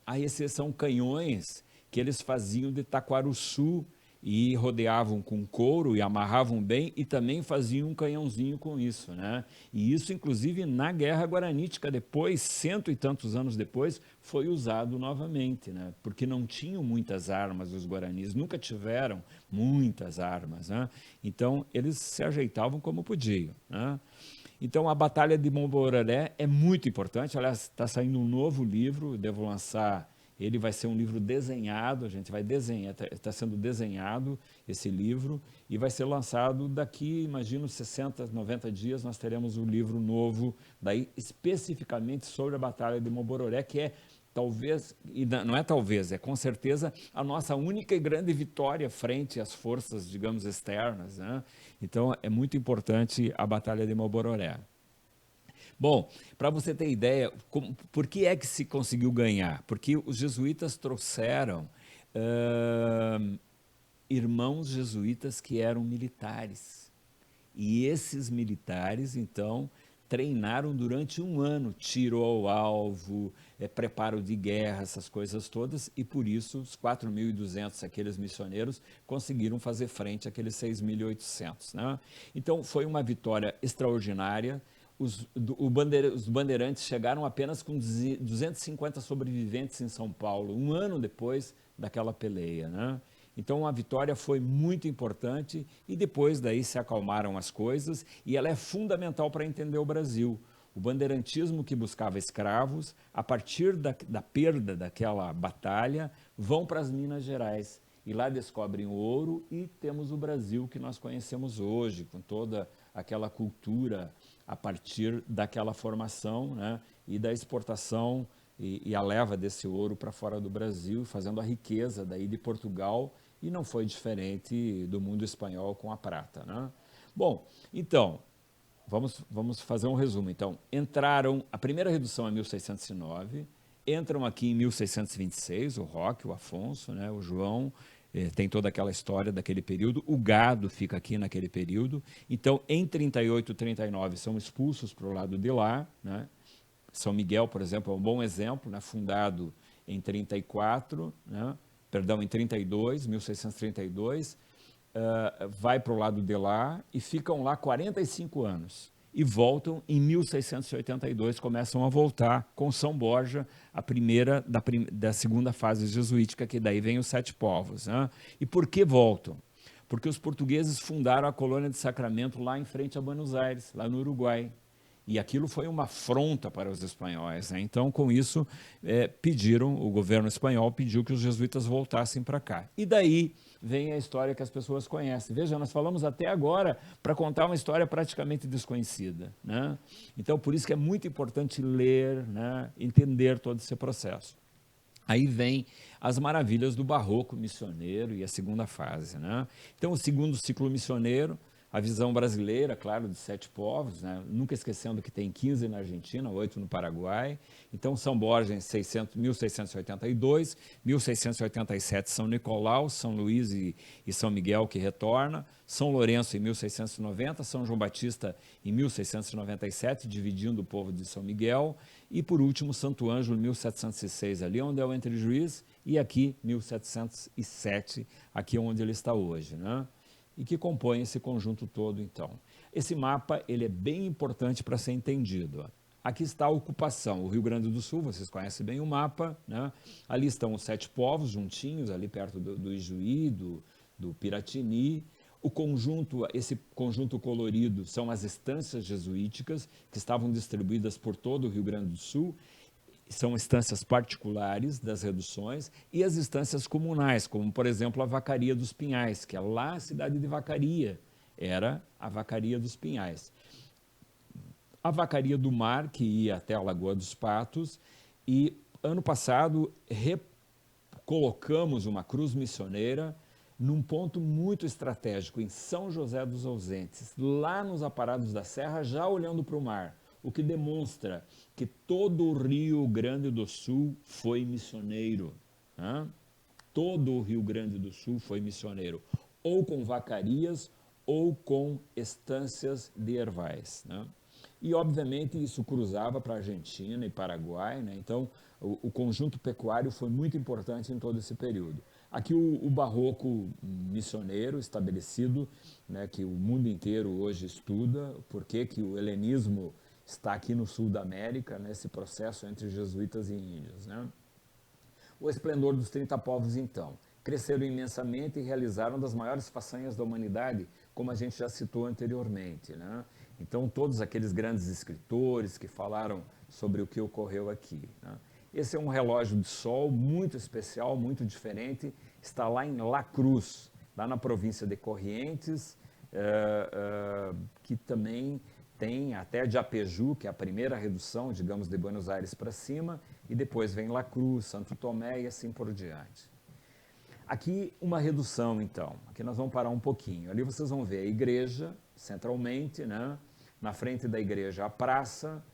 a exceção, canhões que eles faziam de Taquarussu e rodeavam com couro e amarravam bem e também faziam um canhãozinho com isso, né? E isso, inclusive, na Guerra Guaranítica, depois, cento e tantos anos depois, foi usado novamente, né? Porque não tinham muitas armas os guaranis, nunca tiveram muitas armas, né? Então, eles se ajeitavam como podiam, né? Então, a Batalha de Bomboré é muito importante. Aliás, está saindo um novo livro, devo lançar. Ele vai ser um livro desenhado, a gente vai desenhar, está sendo desenhado esse livro, e vai ser lançado daqui, imagino, 60, 90 dias, nós teremos um livro novo, daí especificamente sobre a Batalha de Bomboré, que é talvez, e não é talvez, é com certeza a nossa única e grande vitória frente às forças, digamos, externas, né? Então, é muito importante a Batalha de Bomboré. Bom, para você ter ideia, por que é que se conseguiu ganhar? Porque os jesuítas trouxeram irmãos jesuítas que eram militares. E esses militares, então, treinaram durante um ano, tiro ao alvo, preparo de guerra, essas coisas todas, e por isso os 4.200, aqueles missioneiros, conseguiram fazer frente àqueles 6.800. Né? Então, foi uma vitória extraordinária. Os bandeirantes chegaram apenas com 250 sobreviventes em São Paulo, um ano depois daquela peleia, né? Então, a vitória foi muito importante e depois daí se acalmaram as coisas, e ela é fundamental para entender o Brasil. O bandeirantismo que buscava escravos, a partir da perda daquela batalha, vão para as Minas Gerais e lá descobrem o ouro, e temos o Brasil que nós conhecemos hoje, com toda aquela cultura a partir daquela formação, né, e da exportação e a leva desse ouro para fora do Brasil, fazendo a riqueza daí de Portugal, e não foi diferente do mundo espanhol com a prata, né? Bom, então, vamos fazer um resumo. Então, entraram, a primeira redução é 1609, entram aqui em 1626, o Roque, o Afonso, né, o João, tem toda aquela história daquele período, o gado fica aqui naquele período. Então, em 38 e 39, são expulsos para o lado de lá, né? São Miguel, por exemplo, é um bom exemplo, né? Fundado em 34, né? Perdão, em 32, 1632, vai para o lado de lá e ficam lá 45 anos. E voltam em 1682, começam a voltar com São Borja, a primeira da segunda fase jesuítica, que daí vem os Sete Povos, né? E por que voltam? Porque os portugueses fundaram a colônia de Sacramento lá em frente a Buenos Aires, lá no Uruguai. E aquilo foi uma afronta para os espanhóis, né? Então, com isso, o governo espanhol pediu que os jesuítas voltassem para cá. E daí vem a história que as pessoas conhecem. Veja, nós falamos até agora para contar uma história praticamente desconhecida, né? Então, por isso que é muito importante ler, né? Entender todo esse processo. Aí vem as maravilhas do barroco missioneiro e a segunda fase, né? Então, o segundo ciclo missioneiro, a visão brasileira, claro, de Sete Povos, né? Nunca esquecendo que tem 15 na Argentina, 8 no Paraguai. Então, São Borja em 1682, 1687 São Nicolau, São Luís e São Miguel que retorna, São Lourenço em 1690, São João Batista em 1697, dividindo o povo de São Miguel, e por último Santo Ângelo em 1706, ali onde é o Entre Juiz, e aqui 1707, aqui onde ele está hoje, né? E que compõe esse conjunto todo, então. Esse mapa ele é bem importante para ser entendido. Aqui está a ocupação, o Rio Grande do Sul, vocês conhecem bem o mapa, né? Ali estão os Sete Povos juntinhos, ali perto do Ijuí, do Piratini. Esse conjunto colorido são as estâncias jesuíticas, que estavam distribuídas por todo o Rio Grande do Sul. São instâncias particulares das reduções e as instâncias comunais, como, por exemplo, a Vacaria dos Pinhais, que é lá a cidade de Vacaria, era a Vacaria dos Pinhais. A Vacaria do Mar, que ia até a Lagoa dos Patos, e ano passado colocamos uma cruz missioneira num ponto muito estratégico, em São José dos Ausentes, lá nos aparados da serra, já olhando para o mar, o que demonstra que todo o Rio Grande do Sul foi missioneiro, né? Todo o Rio Grande do Sul foi missioneiro, ou com vacarias ou com estâncias de ervais, né? E, obviamente, isso cruzava para a Argentina e Paraguai, né? Então, o conjunto pecuário foi muito importante em todo esse período. Aqui o barroco missioneiro estabelecido, né, que o mundo inteiro hoje estuda, por que o helenismo está aqui no sul da América, nesse processo entre jesuítas e índios. Né? O esplendor dos 30 povos, então, cresceram imensamente e realizaram das maiores façanhas da humanidade, como a gente já citou anteriormente. Né? Então, todos aqueles grandes escritores que falaram sobre o que ocorreu aqui. Né? Esse é um relógio de sol muito especial, muito diferente, está lá em La Cruz, lá na província de Corrientes, que também tem até Diapejú, que é a primeira redução, digamos, de Buenos Aires para cima, e depois vem La Cruz, Santo Tomé e assim por diante. Aqui uma redução, então. Aqui nós vamos parar um pouquinho. Ali vocês vão ver a igreja, centralmente, né? Na frente da igreja a praça,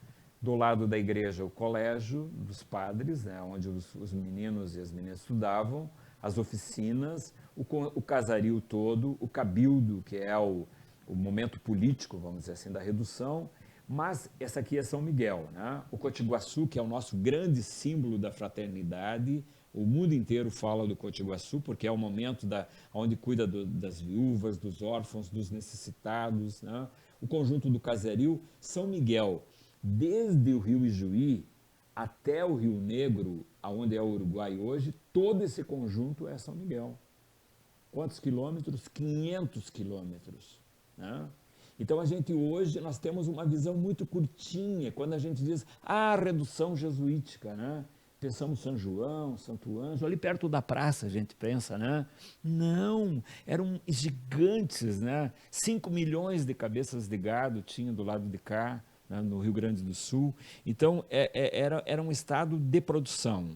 do lado da igreja o colégio dos padres, né? Onde os meninos e as meninas estudavam, as oficinas, o casario todo, o cabildo, que é o momento político, vamos dizer assim, da redução, mas essa aqui é São Miguel, né? O Cotiguaçu, que é o nosso grande símbolo da fraternidade, o mundo inteiro fala do Cotiguaçu, porque é o momento onde cuida das viúvas, dos órfãos, dos necessitados, né? O conjunto do casario, São Miguel, desde o Rio Ijuí até o Rio Negro, aonde é o Uruguai hoje, todo esse conjunto é São Miguel. Quantos quilômetros? 500 quilômetros. Né? Então, a gente hoje, nós temos uma visão muito curtinha, quando a gente diz, redução jesuítica, né? Pensamos São João, Santo Ângelo, ali perto da praça a gente pensa, né? Não, eram gigantes, né? 5 milhões de cabeças de gado tinha do lado de cá, né? No Rio Grande do Sul. Então, era um estado de produção.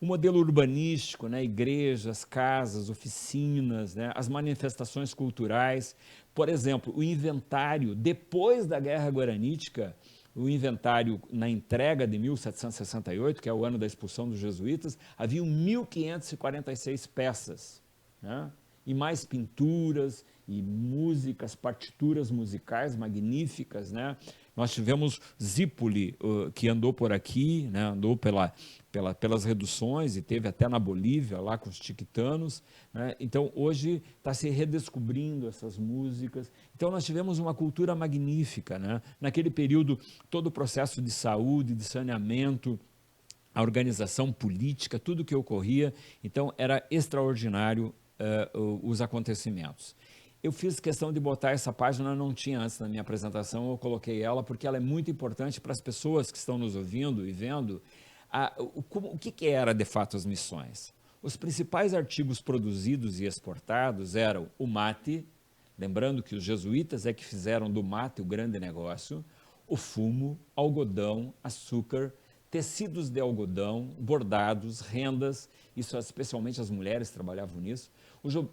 O modelo urbanístico, né, igrejas, casas, oficinas, né, as manifestações culturais. Por exemplo, o inventário, depois da Guerra Guaranítica, o inventário na entrega de 1768, que é o ano da expulsão dos jesuítas, havia 1.546 peças, né, e mais pinturas e músicas, partituras musicais magníficas, né? Nós tivemos Zípoli, que andou por aqui, né? Andou pelas reduções e teve até na Bolívia, lá com os tiquitanos. Né? Então, hoje está se redescobrindo essas músicas. Então, nós tivemos uma cultura magnífica. Né? Naquele período, todo o processo de saúde, de saneamento, a organização política, tudo que ocorria. Então, era extraordinário os acontecimentos. Eu fiz questão de botar essa página, não tinha antes na minha apresentação, eu coloquei ela porque ela é muito importante para as pessoas que estão nos ouvindo e vendo o que era de fato as missões. Os principais artigos produzidos e exportados eram o mate, lembrando que os jesuítas é que fizeram do mate o grande negócio, o fumo, algodão, açúcar, tecidos de algodão, bordados, rendas, isso especialmente as mulheres trabalhavam nisso,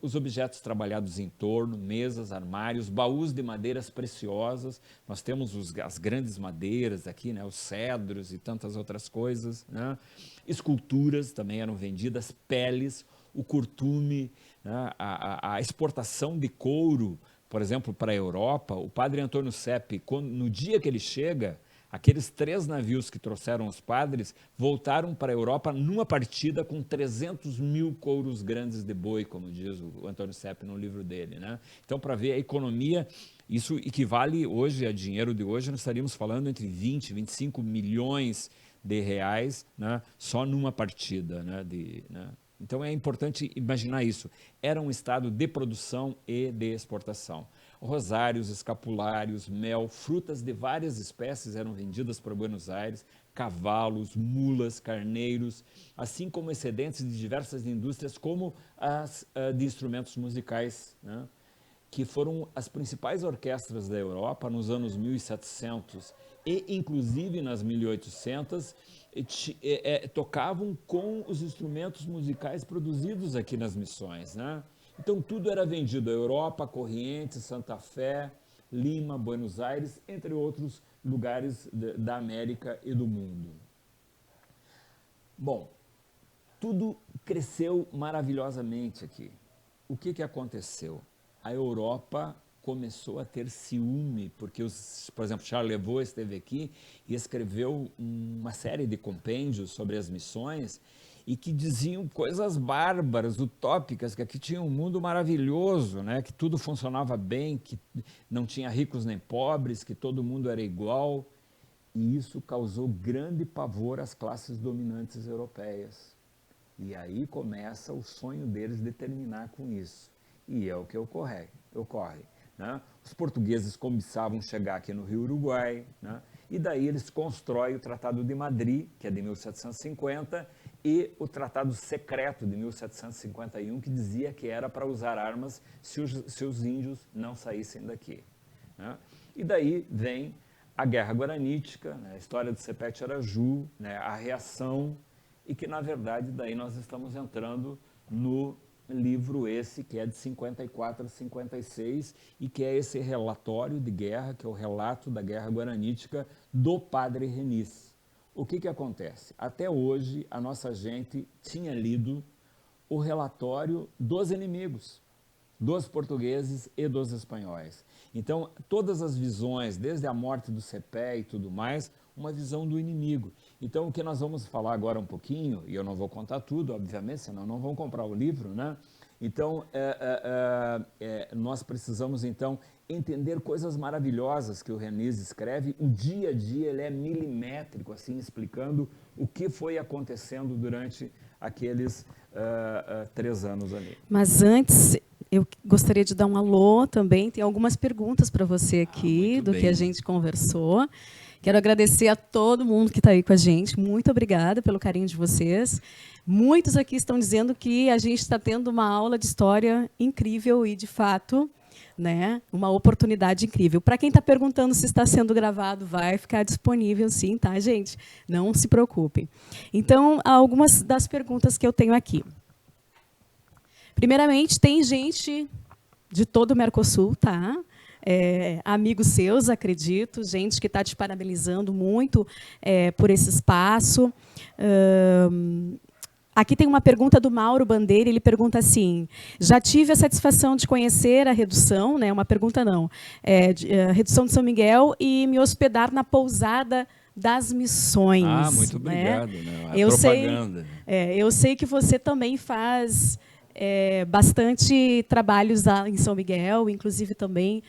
os objetos trabalhados em torno, mesas, armários, baús de madeiras preciosas, nós temos as grandes madeiras aqui, né, os cedros e tantas outras coisas, né? Esculturas também eram vendidas, peles, o curtume, né? a exportação de couro, por exemplo, para a Europa, o padre Antônio Sepp, no dia que ele chega, aqueles 3 navios que trouxeram os padres voltaram para a Europa numa partida com 300 mil couros grandes de boi, como diz o Antônio Sepp no livro dele. Né? Então, para ver a economia, isso equivale hoje, a dinheiro de hoje, nós estaríamos falando entre 20 e 25 milhões de reais, né? Só numa partida. Né? Então, é importante imaginar isso. Era um estado de produção e de exportação. Rosários, escapulários, mel, frutas de várias espécies eram vendidas para Buenos Aires, cavalos, mulas, carneiros, assim como excedentes de diversas indústrias, como as de instrumentos musicais, né? Que foram as principais orquestras da Europa nos anos 1700 e, inclusive, nas 1800, tocavam com os instrumentos musicais produzidos aqui nas missões, né? Então, tudo era vendido à Europa, Corrientes, Santa Fé, Lima, Buenos Aires, entre outros lugares da América e do mundo. Bom, tudo cresceu maravilhosamente aqui. O que aconteceu? A Europa começou a ter ciúme, porque, por exemplo, Charles Levaux esteve aqui e escreveu uma série de compêndios sobre as missões, e que diziam coisas bárbaras, utópicas, que aqui tinha um mundo maravilhoso, né? Que tudo funcionava bem, que não tinha ricos nem pobres, que todo mundo era igual. E isso causou grande pavor às classes dominantes europeias. E aí começa o sonho deles de terminar com isso. E é o que ocorre. Né? Os portugueses começavam chegar aqui no Rio Uruguai, né? E daí eles constroem o Tratado de Madrid, que é de 1750, e o Tratado Secreto de 1751, que dizia que era para usar armas se os índios não saíssem daqui. Né? E daí vem a Guerra Guaranítica, né? A história do Sepete Araju, né? A reação, e que, na verdade, daí nós estamos entrando no livro esse, que é de 54 a 56, e que é esse relatório de guerra, que é o relato da Guerra Guaranítica do Padre Renis. O que acontece? Até hoje, a nossa gente tinha lido o relatório dos inimigos, dos portugueses e dos espanhóis. Então, todas as visões, desde a morte do Cepé e tudo mais, uma visão do inimigo. Então, o que nós vamos falar agora um pouquinho, e eu não vou contar tudo, obviamente, senão não vão comprar o livro, né? Então, nós precisamos, então, entender coisas maravilhosas que o Renis escreve. O dia a dia, ele é milimétrico, assim, explicando o que foi acontecendo durante aqueles 3 anos ali. Mas antes, eu gostaria de dar um alô também. Tem algumas perguntas para você aqui, do que a gente conversou. Quero agradecer a todo mundo que está aí com a gente. Muito obrigada pelo carinho de vocês. Muitos aqui estão dizendo que a gente está tendo uma aula de história incrível e, de fato, né, uma oportunidade incrível. Para quem está perguntando se está sendo gravado, vai ficar disponível sim, tá, gente? Não se preocupem. Então, algumas das perguntas que eu tenho aqui. Primeiramente, tem gente de todo o Mercosul, tá? Amigos seus, acredito, gente que está te parabenizando muito por esse espaço. Aqui tem uma pergunta do Mauro Bandeira, ele pergunta assim: já tive a satisfação de conhecer a redução, né, uma pergunta não, a redução de São Miguel e me hospedar na pousada das Missões. Ah, muito obrigado. Né? Eu propaganda. Eu sei que você também faz bastante trabalhos lá em São Miguel, inclusive também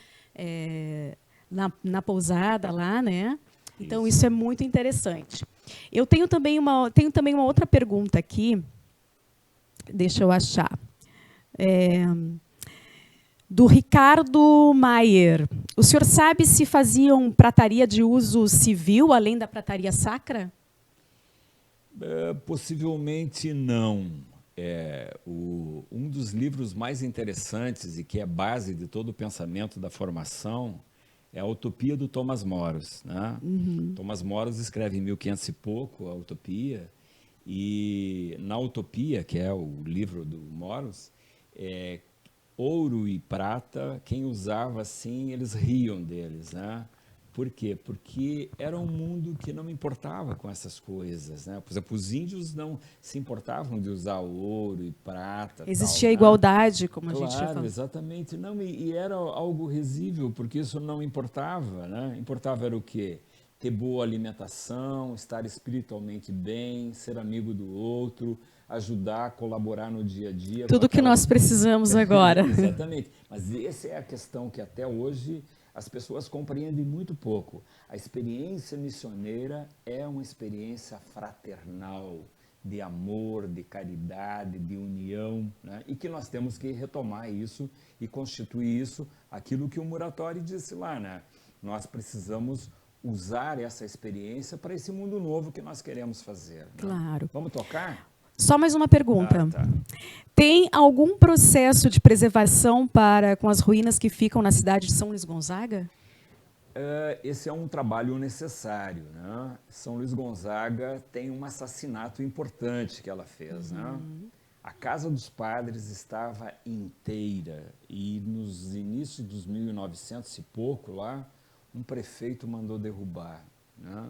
na pousada lá, né? Então, isso é muito interessante. Eu tenho também uma outra pergunta aqui, deixa eu achar, do Ricardo Maier. O senhor sabe se faziam prataria de uso civil, além da prataria sacra? Possivelmente não. Um dos livros mais interessantes e que é base de todo o pensamento da formação é a Utopia do Thomas Moros. Né? Uhum. Thomas Moros escreve em 1500 e pouco a Utopia, e na Utopia, que é o livro do Moros, ouro e prata, quem usava assim, eles riam deles. Né? Por quê? Porque era um mundo que não importava com essas coisas. Né? Por exemplo, os índios não se importavam de usar ouro e prata. Existia tal, igualdade, como claro, a gente já falou. Exatamente. Não, e era algo risível, porque isso não importava. Né? Importava era o quê? Ter boa alimentação, estar espiritualmente bem, ser amigo do outro, ajudar, colaborar no dia a dia. Tudo que nós precisamos agora. Exatamente. Mas essa é a questão que até hoje as pessoas compreendem muito pouco. A experiência missioneira é uma experiência fraternal, de amor, de caridade, de união, né? E que nós temos que retomar isso e constituir isso, aquilo que o Muratori disse lá, né? Nós precisamos usar essa experiência para esse mundo novo que nós queremos fazer. Né? Claro. Vamos tocar? Só mais uma pergunta. Tá. Tem algum processo de preservação com as ruínas que ficam na cidade de São Luís Gonzaga? Esse é um trabalho necessário. Né? São Luís Gonzaga tem um assassinato importante que ela fez. Né? A Casa dos Padres estava inteira e nos inícios dos 1900 e pouco lá, um prefeito mandou derrubar. Né?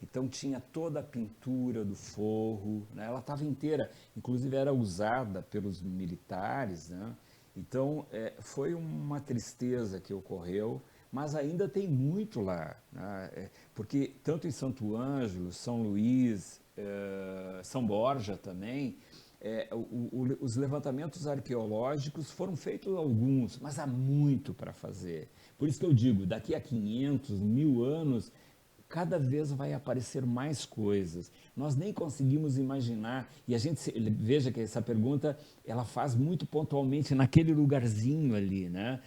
Então tinha toda a pintura do forro, né? Ela estava inteira, inclusive era usada pelos militares. Né? Então foi uma tristeza que ocorreu, mas ainda tem muito lá, né? Porque tanto em Santo Ângelo, São Luís, São Borja também, os levantamentos arqueológicos foram feitos alguns, mas há muito para fazer. Por isso que eu digo, daqui a 500, 1000 anos, cada vez vai aparecer mais coisas. Nós nem conseguimos imaginar, e a gente veja que essa pergunta ela faz muito pontualmente naquele lugarzinho ali, né?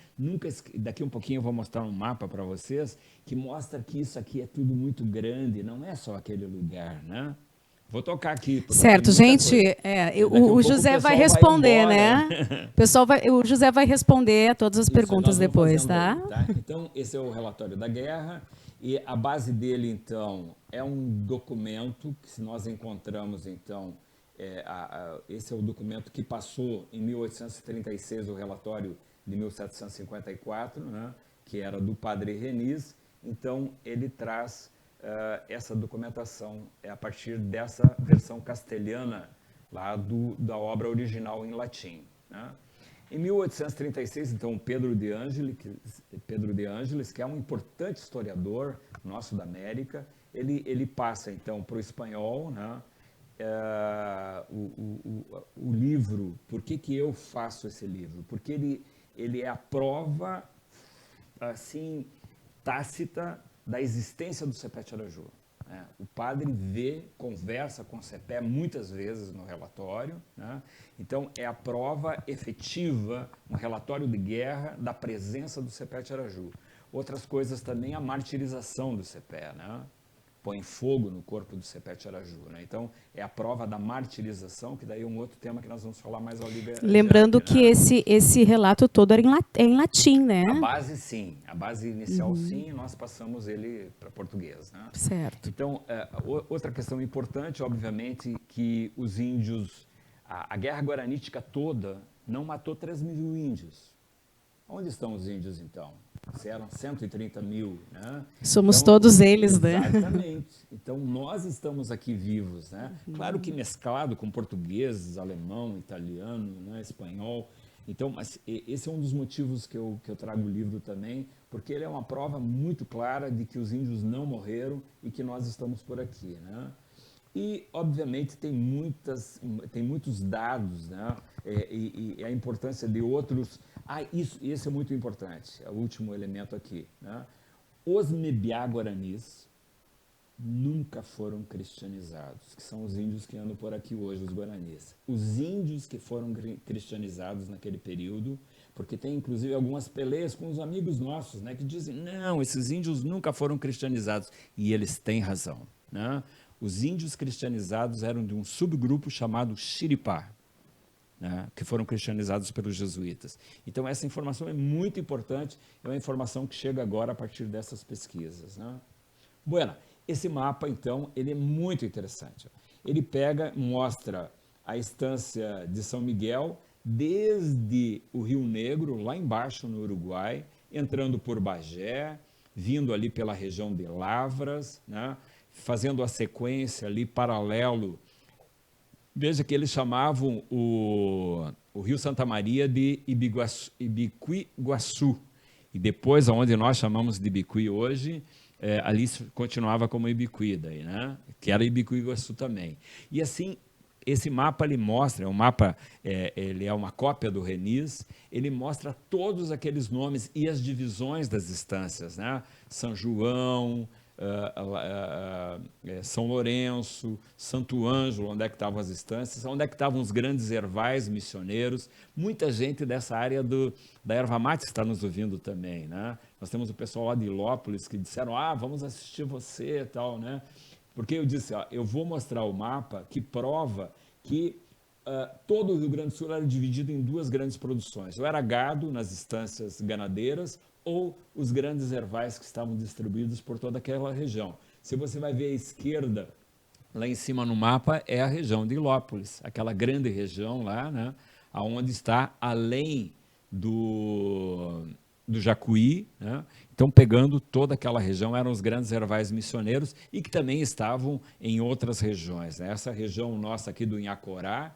Daqui um pouquinho eu vou mostrar um mapa para vocês que mostra que isso aqui é tudo muito grande, não é só aquele lugar, né? Vou tocar aqui. Certo, gente, o José vai responder, né? O José vai responder a todas as perguntas depois, tá? Então, esse é o relatório da guerra. E a base dele, então, é um documento que, se nós encontramos, então, esse é o documento que passou em 1836, o relatório de 1754, né, que era do padre Reniz. Então, ele traz essa documentação a partir dessa versão castelhana lá da obra original em latim, né? Em 1836, então, Pedro de Ângeles, que é um importante historiador nosso da América, ele passa, então, para o espanhol, né, o livro. Por que eu faço esse livro? Porque ele é a prova, assim, tácita da existência do Sepete Araju. Né? O padre conversa com o Cepé muitas vezes no relatório, né? Então é a prova efetiva, um relatório de guerra, da presença do Sepete Araju. Outras coisas também, a martirização do Cepé, né? Põe fogo no corpo do Sepete Araju, né? Então é a prova da martirização, que daí é um outro tema que nós vamos falar mais ao livro. Lembrando que esse relato todo era em latim, né? A base sim, a base inicial sim, e nós passamos ele para português, né? Certo. Então, outra questão importante, obviamente, que os índios, a guerra guaranítica toda não matou 3 mil índios. Onde estão os índios, então? Se eram 130 mil, né? Somos então, todos eles, exatamente, né? Exatamente. Então, nós estamos aqui vivos, né? Claro que mesclado com português, alemão, italiano, né? Espanhol. Então, mas esse é um dos motivos que eu trago o livro também, porque ele é uma prova muito clara de que os índios não morreram e que nós estamos por aqui, né? E, obviamente, tem muitos dados, né? E a importância de outros... esse é muito importante, é o último elemento aqui, né? Os Mebiá-Guaranis nunca foram cristianizados, que são os índios que andam por aqui hoje, os Guaranis. Os índios que foram cristianizados naquele período, porque tem, inclusive, algumas peleias com os amigos nossos, né? Que dizem, não, esses índios nunca foram cristianizados. E eles têm razão, né? Os índios cristianizados eram de um subgrupo chamado Xiripá, né, que foram cristianizados pelos jesuítas. Então, essa informação é muito importante, é uma informação que chega agora a partir dessas pesquisas, né? Bueno, esse mapa, então, ele é muito interessante. Ele mostra a estância de São Miguel desde o Rio Negro, lá embaixo no Uruguai, entrando por Bagé, vindo ali pela região de Lavras, né, fazendo a sequência ali paralelo. Veja que eles chamavam o Rio Santa Maria de Ibicuí-Guaçu. E depois, onde nós chamamos de Ibicuí hoje, ali continuava como Ibicuí, daí, né? Que era Ibicuí-Guaçu também. E assim, esse mapa ele mostra, ele é uma cópia do Reniz, ele mostra todos aqueles nomes e as divisões das estâncias, né? São João, São Lourenço, Santo Ângelo, onde é que estavam as estâncias, onde é que estavam os grandes ervais missioneiros, muita gente dessa área da erva mate está nos ouvindo também, né? Nós temos o pessoal lá de Ilópolis que disseram, vamos assistir você e tal, né? Porque eu disse, eu vou mostrar o mapa que prova que todo o Rio Grande do Sul era dividido em duas grandes produções, ou era gado nas estâncias ganadeiras, ou os grandes ervais que estavam distribuídos por toda aquela região. Se você vai ver à esquerda, lá em cima no mapa, é a região de Ilópolis, aquela grande região lá, né, onde está além do Jacuí, né? Então, pegando toda aquela região, eram os grandes ervais missioneiros e que também estavam em outras regiões, né? Essa região nossa aqui do Inhacorá,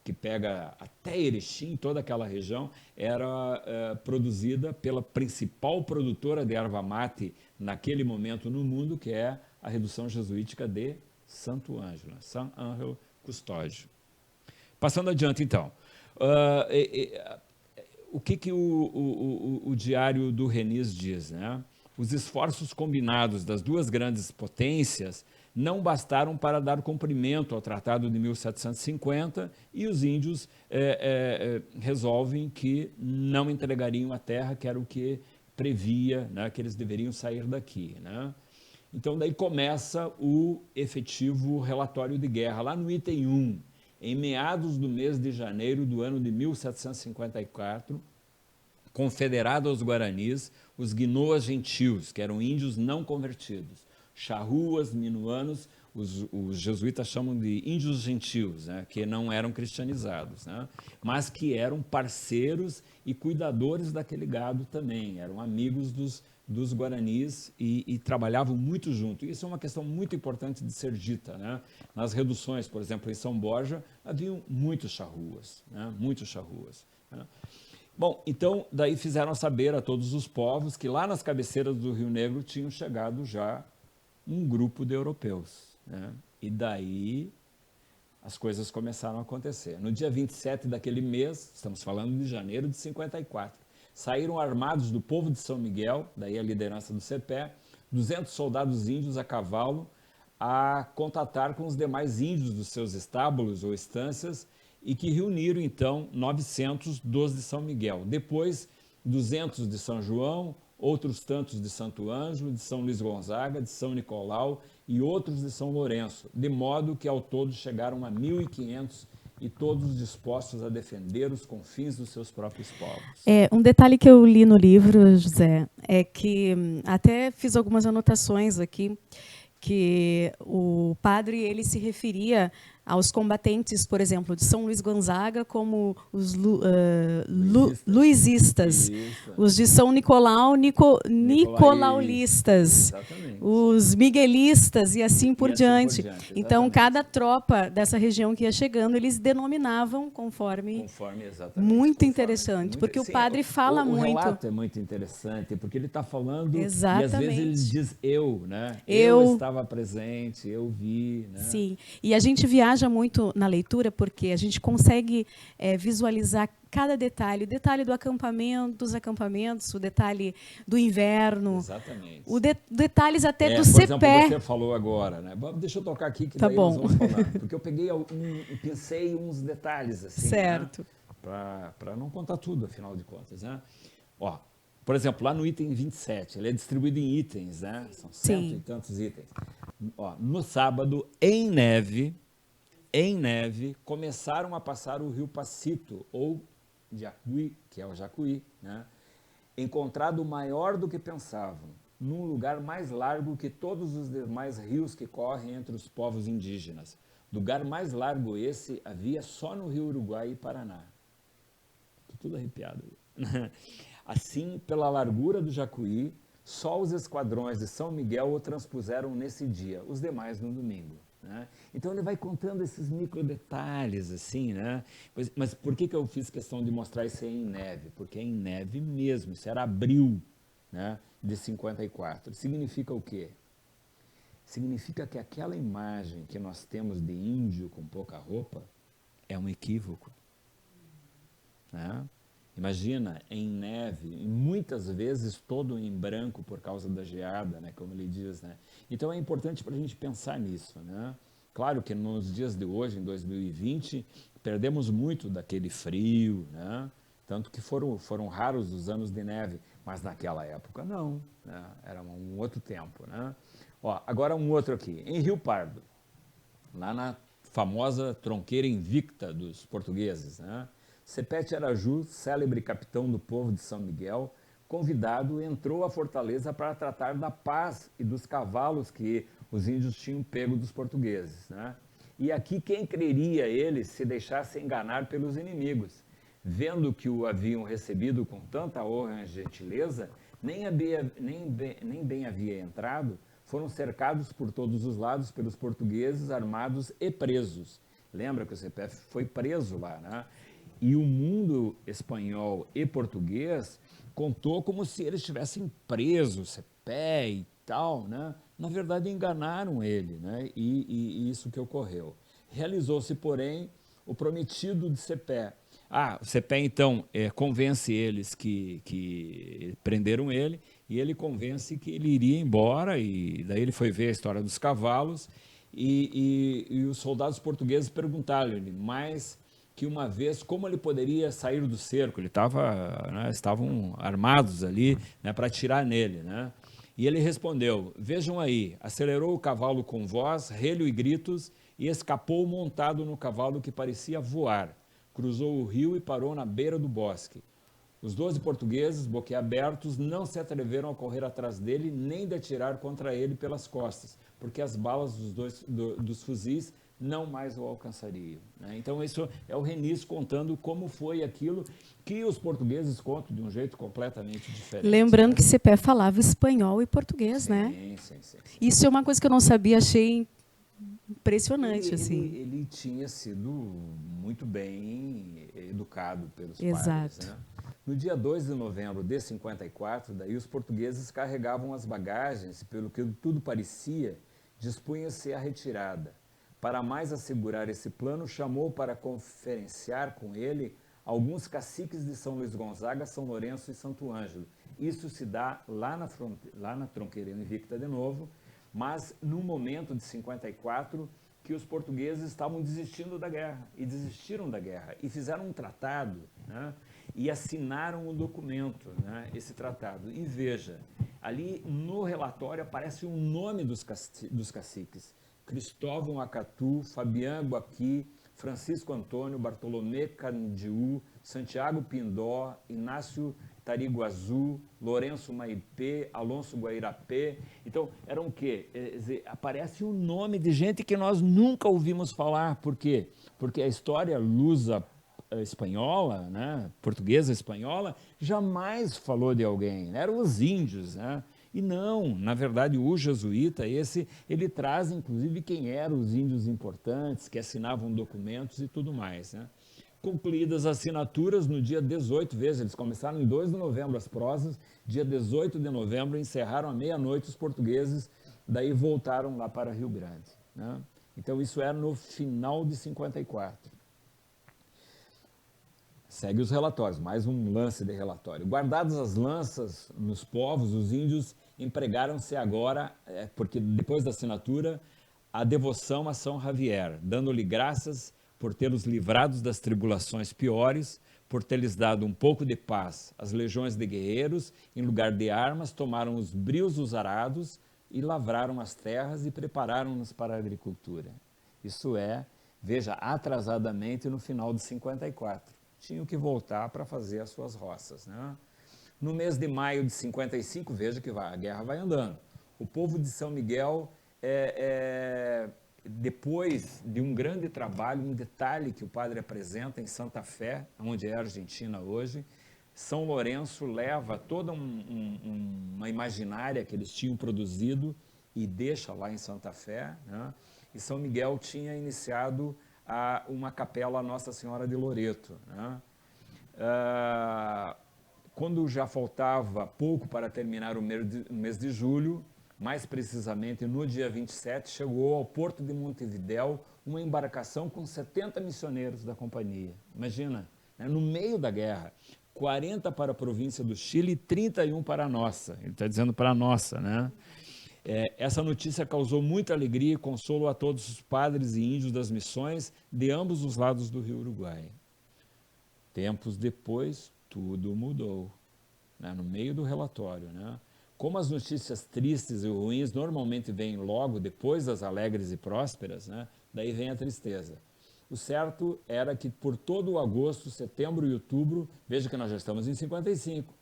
que pega até Erechim, toda aquela região, era produzida pela principal produtora de erva mate naquele momento no mundo, que é a Redução Jesuítica de Santo Ângelo, San Angelo Custódio. Passando adiante, então. O que o Diário do Renis diz, né? Os esforços combinados das duas grandes potências não bastaram para dar cumprimento ao Tratado de 1750 e os índios resolvem que não entregariam a terra, que era o que previa, né, que eles deveriam sair daqui, né? Então, daí começa o efetivo relatório de guerra, lá no item 1, em meados do mês de janeiro do ano de 1754, confederado aos Guaranis, os Guinoas gentios, que eram índios não convertidos, charruas, minuanos, os jesuítas chamam de índios gentios, né, que não eram cristianizados, né, mas que eram parceiros e cuidadores daquele gado também, eram amigos dos Guaranis e trabalhavam muito junto. Isso é uma questão muito importante de ser dita, né? Nas reduções, por exemplo, em São Borja, haviam muitos charruas, né? Muitos charruas, né? Bom, então, daí fizeram saber a todos os povos que lá nas cabeceiras do Rio Negro tinham chegado já um grupo de europeus, né? E daí as coisas começaram a acontecer. No dia 27 daquele mês, estamos falando de janeiro de 54, saíram armados do povo de São Miguel, daí a liderança do CEPE, 200 soldados índios a cavalo, a contatar com os demais índios dos seus estábulos ou estâncias e que reuniram, então, 900 dos de São Miguel. Depois, 200 de São João, outros tantos de Santo Ângelo, de São Luís Gonzaga, de São Nicolau e outros de São Lourenço, de modo que ao todo chegaram a 1.500 e todos dispostos a defender os confins dos seus próprios povos. Um detalhe que eu li no livro, José, é que até fiz algumas anotações aqui, que o padre ele se referia aos combatentes, por exemplo, de São Luís Gonzaga como os luizistas, os de São Nicolau, nicolaulistas, os miguelistas e assim por diante. Então, cada tropa dessa região que ia chegando, eles denominavam conforme muito interessante, porque o padre fala muito. O relato é muito interessante, porque ele está falando exatamente. E às vezes ele diz eu, né? Eu estava presente, eu vi, né? Sim, e a gente viaja muito na leitura porque a gente consegue visualizar cada detalhe, o detalhe do acampamento, dos acampamentos, o detalhe do inverno, exatamente. Detalhes até do por CEPE. Exemplo, você falou agora, né? Deixa eu tocar aqui que tá daí bom. nós vamos falar, porque eu peguei pensei uns detalhes assim, certo, né? Para não contar tudo, afinal de contas, né? Ó, por exemplo, lá no item 27, ele é distribuído em itens, né? São cento e tantos itens. Ó, no sábado, em neve, começaram a passar o rio Pacito, ou Jacuí, que é o Jacuí, né? Encontrado maior do que pensavam, num lugar mais largo que todos os demais rios que correm entre os povos indígenas. Lugar mais largo esse havia só no Rio Uruguai e Paraná. Estou tudo arrepiado. Assim, pela largura do Jacuí, só os esquadrões de São Miguel o transpuseram nesse dia, os demais no domingo, né? Então ele vai contando esses micro detalhes assim, né? Mas por que eu fiz questão de mostrar isso aí em neve? Porque é em neve mesmo, isso era abril, né, de 54. Significa o quê? Significa que aquela imagem que nós temos de índio com pouca roupa é um equívoco, né? Imagina, em neve, e muitas vezes todo em branco por causa da geada, né, como ele diz, né? Então é importante para a gente pensar nisso, né? Claro que nos dias de hoje, em 2020, perdemos muito daquele frio, né? Tanto que foram raros os anos de neve, mas naquela época não, né? Era um outro tempo, né? Ó, agora um outro aqui, em Rio Pardo, lá na famosa tronqueira invicta dos portugueses, né? Sepete Araju, célebre capitão do povo de São Miguel, convidado, entrou à fortaleza para tratar da paz e dos cavalos que os índios tinham pego dos portugueses, né? E aqui quem creria eles se deixasse enganar pelos inimigos, vendo que o haviam recebido com tanta honra e gentileza, nem bem havia entrado, foram cercados por todos os lados pelos portugueses armados e presos. Lembra que o CPF foi preso lá, né? E o mundo espanhol e português contou como se eles estivessem presos, CPE e tal, né? na verdade enganaram ele, né? E isso que ocorreu. Realizou-se, porém, o prometido de Cepé. O Cepé, então, convence eles que prenderam ele, e ele convence que ele iria embora, e daí ele foi ver a história dos cavalos, e os soldados portugueses perguntaram-lhe mais que uma vez como ele poderia sair do cerco. Ele estavam armados ali, né, para atirar nele, né? E ele respondeu: vejam aí, acelerou o cavalo com voz, relho e gritos, e escapou montado no cavalo que parecia voar. Cruzou o rio e parou na beira do bosque. Os 12 portugueses, boquiabertos, não se atreveram a correr atrás dele, nem de atirar contra ele pelas costas, porque as balas dos fuzis não mais o alcançariam, né? Então, isso é o Reniz contando como foi aquilo que os portugueses contam de um jeito completamente diferente. Lembrando, né? que Cepé falava espanhol e português, né? Sim. Isso é uma coisa que eu não sabia, achei impressionante, assim. Ele tinha sido muito bem educado pelos Exato. padres, né? No dia 2 de novembro de 54, daí os portugueses carregavam as bagagens, pelo que tudo parecia, dispunha-se à retirada. Para mais assegurar esse plano, chamou para conferenciar com ele alguns caciques de São Luís Gonzaga, São Lourenço e Santo Ângelo. Isso se dá lá na Tronqueira Invicta de novo, mas no momento de 54, que os portugueses estavam desistindo da guerra, e desistiram da guerra, e fizeram um tratado, né? E assinaram o documento, né? Esse tratado. E veja, ali no relatório aparece o nome dos caciques: Cristóvão Acatu, Fabián Guaqui, Francisco Antônio, Bartolomé Candiú, Santiago Pindó, Inácio Tariguazu, Lourenço Maipê, Alonso Guairapé. Então, eram o quê? Aparece o nome de gente que nós nunca ouvimos falar. Por quê? Porque a história lusa espanhola, né, portuguesa espanhola, jamais falou de alguém, né? Eram os índios, né? E não, na verdade, o jesuíta, ele traz, inclusive, quem eram os índios importantes, que assinavam documentos e tudo mais, né? Concluídas as assinaturas, no dia 18, veja, eles começaram em 2 de novembro as prosas, dia 18 de novembro encerraram à meia-noite os portugueses, daí voltaram lá para Rio Grande, né? Então, isso era no final de 54. Segue os relatórios, mais um lance de relatório. Guardadas as lanças nos povos, os índios empregaram-se agora, porque depois da assinatura, a devoção a São Javier, dando-lhe graças por tê-los livrados das tribulações piores, por ter-lhes dado um pouco de paz. As legiões de guerreiros, em lugar de armas, tomaram os brios dos arados e lavraram as terras e prepararam-nos para a agricultura. Isso é, veja, atrasadamente no final de 54. Tinham que voltar para fazer as suas roças, né? No mês de maio de 55, veja que a guerra vai andando. O povo de São Miguel, depois de um grande trabalho, um detalhe que o padre apresenta em Santa Fé, onde é a Argentina hoje, São Lourenço leva toda uma imaginária que eles tinham produzido e deixa lá em Santa Fé, né? E São Miguel tinha iniciado uma capela a Nossa Senhora de Loreto, né? Quando já faltava pouco para terminar o mês de julho, mais precisamente no dia 27, chegou ao porto de Montevidéu uma embarcação com 70 missioneiros da companhia. Imagina, né? No meio da guerra, 40 para a província do Chile e 31 para a nossa. Ele está dizendo para a nossa, né? Essa notícia causou muita alegria e consolo a todos os padres e índios das missões de ambos os lados do Rio Uruguai. Tempos depois, tudo mudou, né? No meio do relatório, né? Como as notícias tristes e ruins normalmente vêm logo depois das alegres e prósperas, né? Daí vem a tristeza. O certo era que por todo o agosto, setembro e outubro, veja que nós já estamos em 55,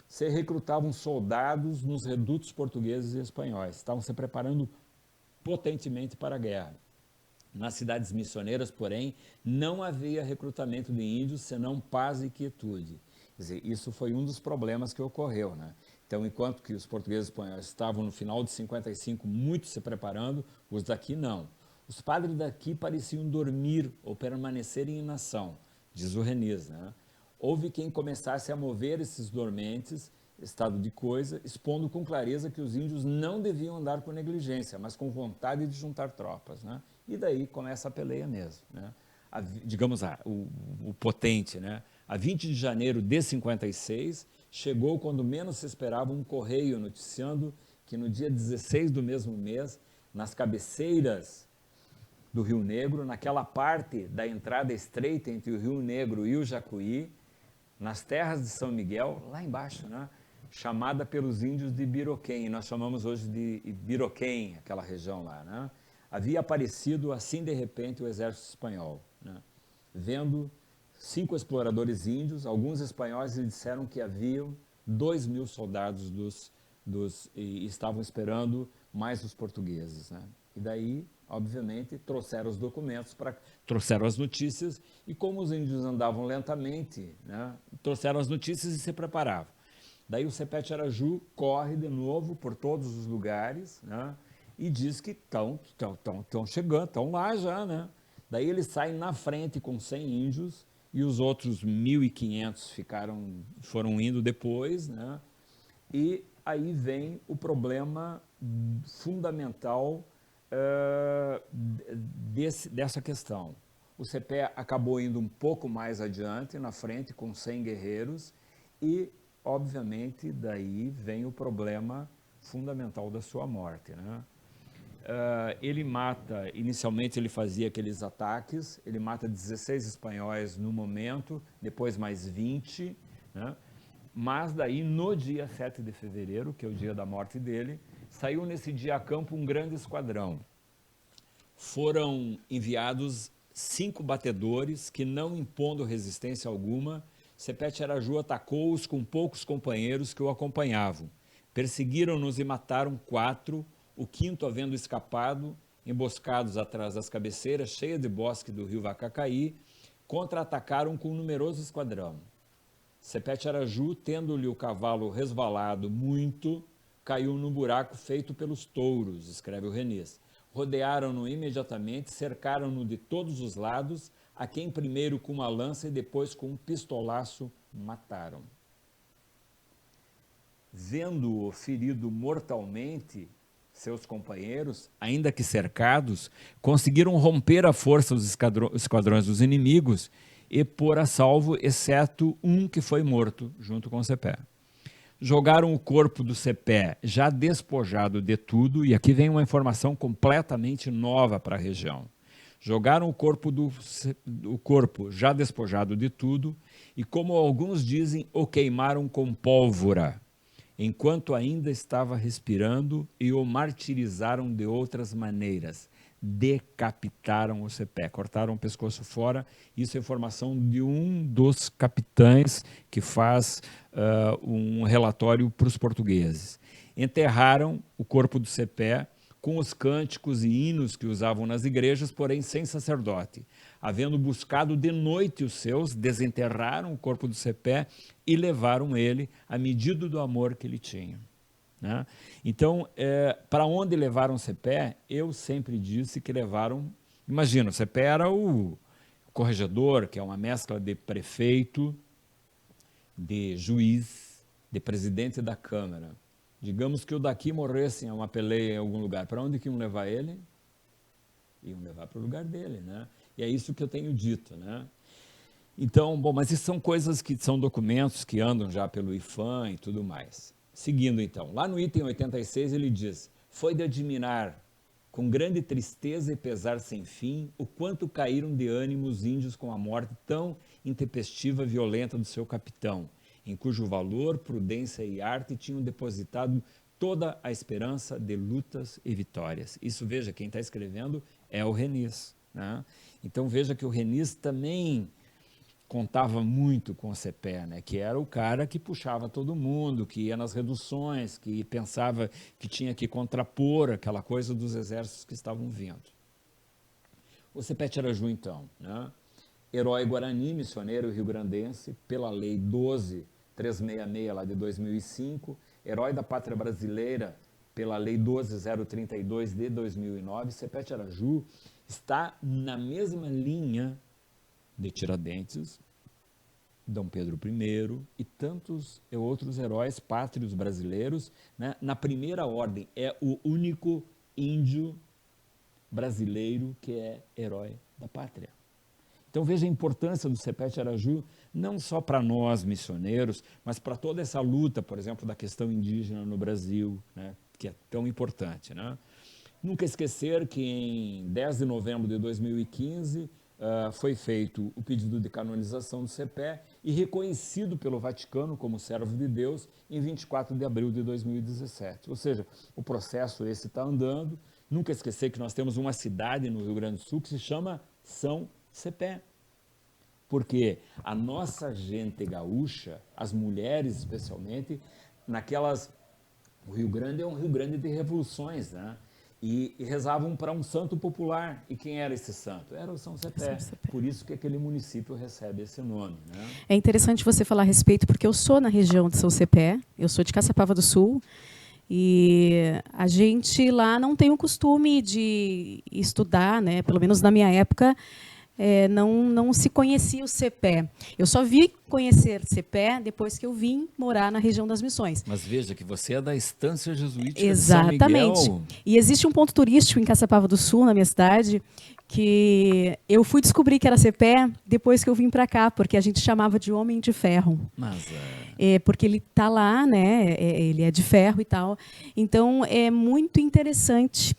se recrutavam soldados nos redutos portugueses e espanhóis. Estavam se preparando potentemente para a guerra. Nas cidades missioneiras, porém, não havia recrutamento de índios, senão paz e quietude. Quer dizer, isso foi um dos problemas que ocorreu, né? Então, enquanto que os portugueses e espanhóis estavam no final de 55 muito se preparando, os daqui não. Os padres daqui pareciam dormir ou permanecer em inação, diz o Reniz, né? Houve quem começasse a mover esses dormentes, estado de coisa, expondo com clareza que os índios não deviam andar com negligência, mas com vontade de juntar tropas, né? E daí começa a peleia mesmo, né? Digamos, o potente, né? A 20 de janeiro de 56, chegou quando menos se esperava um correio noticiando que no dia 16 do mesmo mês, nas cabeceiras do Rio Negro, naquela parte da entrada estreita entre o Rio Negro e o Jacuí, nas terras de São Miguel, lá embaixo, né? Chamada pelos índios de Biroquém, nós chamamos hoje de Biroquém, aquela região lá, né? Havia aparecido assim de repente o exército espanhol, né? Vendo 5 exploradores índios, alguns espanhóis lhe disseram que haviam 2.000 soldados e estavam esperando mais os portugueses, né? E daí, obviamente, trouxeram os documentos, trouxeram as notícias, e como os índios andavam lentamente, né, trouxeram as notícias e se preparavam. Daí o Sepete Araju corre de novo por todos os lugares, né, e diz que estão chegando, estão lá já, né? Daí ele sai na frente com 100 índios e os outros 1.500 foram indo depois, né? E aí vem o problema fundamental dessa questão. O CEPE acabou indo um pouco mais adiante, na frente, com 100 guerreiros, e, obviamente, daí vem o problema fundamental da sua morte, né? Ele mata, inicialmente ele fazia aqueles ataques, ele mata 16 espanhóis no momento, depois mais 20, né? Mas daí no dia 7 de fevereiro, que é o dia da morte dele, saiu nesse dia a campo um grande esquadrão. Foram enviados 5 batedores que, não impondo resistência alguma, Sepete Araju atacou-os com poucos companheiros que o acompanhavam. Perseguiram-nos e mataram 4, o 5º havendo escapado, emboscados atrás das cabeceiras cheias de bosque do rio Vacacaí, contra-atacaram com um numeroso esquadrão. Sepete Araju, tendo-lhe o cavalo resvalado muito, caiu num buraco feito pelos touros, escreve o Renês. Rodearam-no imediatamente, cercaram-no de todos os lados, a quem primeiro com uma lança e depois com um pistolaço mataram. Vendo-o ferido mortalmente, seus companheiros, ainda que cercados, conseguiram romper a força dos esquadrões dos inimigos e pôr a salvo, exceto um que foi morto, junto com o Cepé. Jogaram o corpo do Cepé já despojado de tudo, e aqui vem uma informação completamente nova para a região. Jogaram o corpo já despojado de tudo, e como alguns dizem, o queimaram com pólvora, enquanto ainda estava respirando, e o martirizaram de outras maneiras. Decapitaram o Cepé, cortaram o pescoço fora. Isso é informação de um dos capitães que faz um relatório para os portugueses. Enterraram o corpo do Cepé com os cânticos e hinos que usavam nas igrejas, porém sem sacerdote. Havendo buscado de noite os seus, desenterraram o corpo do Cepé e levaram ele à medida do amor que ele tinha, né? Então, para onde levaram o Cepé? Eu sempre disse que levaram... Imagina, o Cepé era o corregedor, que é uma mescla de prefeito, de juiz, de presidente da Câmara. Digamos que o daqui morresse em uma peleia em algum lugar. Para onde que iam levar ele? Iam levar para o lugar dele, né? E é isso que eu tenho dito, né? Então, bom, mas isso são coisas que são documentos que andam já pelo IFAM e tudo mais. Seguindo, então, lá no item 86 ele diz: foi de admirar, com grande tristeza e pesar sem fim, o quanto caíram de ânimo os índios com a morte tão intempestiva e violenta do seu capitão, em cujo valor, prudência e arte tinham depositado toda a esperança de lutas e vitórias. Isso, veja, quem está escrevendo é o Renês, né? Então, veja que o Renês também contava muito com o Cepé, né? Que era o cara que puxava todo mundo, que ia nas reduções, que pensava que tinha que contrapor aquela coisa dos exércitos que estavam vindo. O Sepete Araju, então, né? Herói guarani, missioneiro rio-grandense, pela Lei 12.366, lá de 2005, herói da pátria brasileira, pela Lei 12.032, de 2009, Sepete Araju está na mesma linha de Tiradentes, Dom Pedro I e tantos outros heróis pátrios brasileiros, né? Na primeira ordem, é o único índio brasileiro que é herói da pátria. Então veja a importância do Sepete Araju, não só para nós missioneiros, mas para toda essa luta, por exemplo, da questão indígena no Brasil, né? Que é tão importante, né? Nunca esquecer que em 10 de novembro de 2015 foi feito o pedido de canonização do CEPE e reconhecido pelo Vaticano como servo de Deus em 24 de abril de 2017. Ou seja, o processo esse está andando. Nunca esquecer que nós temos uma cidade no Rio Grande do Sul que se chama São Cepé. Porque a nossa gente gaúcha, as mulheres especialmente, o Rio Grande é um Rio Grande de revoluções, né? E rezavam para um santo popular. E quem era esse santo? Era o São Cepé. Por isso que aquele município recebe esse nome, né? É interessante você falar a respeito, porque eu sou na região de São Cepé, eu sou de Caçapava do Sul, e a gente lá não tem o costume de estudar, né? Pelo menos na minha época, não se conhecia o Cepé. Eu só vi conhecer Cepé depois que eu vim morar na região das Missões. Mas veja que você é da Estância Jesuítica Exatamente. de São Miguel. E existe um ponto turístico em Caçapava do Sul, na minha cidade, que eu fui descobrir que era Cepé depois que eu vim para cá, porque a gente chamava de Homem de Ferro. Mas, porque ele está lá, né? Ele é de ferro e tal. Então, é muito interessante.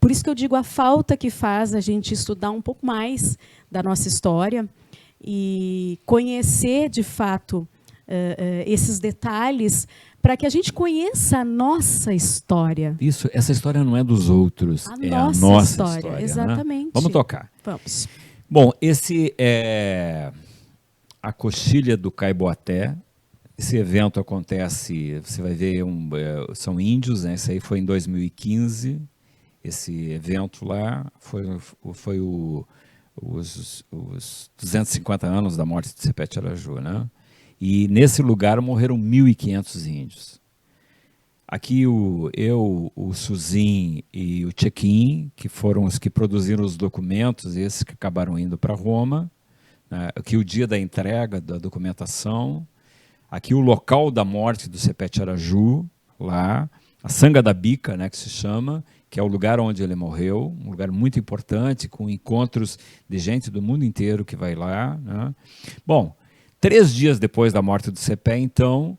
Por isso que eu digo a falta que faz a gente estudar um pouco mais da nossa história e conhecer, de fato, esses detalhes para que a gente conheça a nossa história. Isso, essa história não é dos outros, a nossa história. Exatamente. Né? Vamos tocar. Vamos. Bom, esse é a Coxilha do Caiboaté. Esse evento acontece, você vai ver, são índios, né? Esse aí foi em 2015. Esse evento lá foi os 250 anos da morte de Sepete Araju, né? E nesse lugar morreram 1.500 índios. Aqui o Suzin e o Chequim, que foram os que produziram os documentos, esses que acabaram indo para Roma, né? Aqui o dia da entrega da documentação, aqui o local da morte do Sepete Araju, lá, a Sanga da Bica, né, que se chama, que é o lugar onde ele morreu, um lugar muito importante, com encontros de gente do mundo inteiro que vai lá, né? Bom, 3 dias depois da morte do Cepé, então,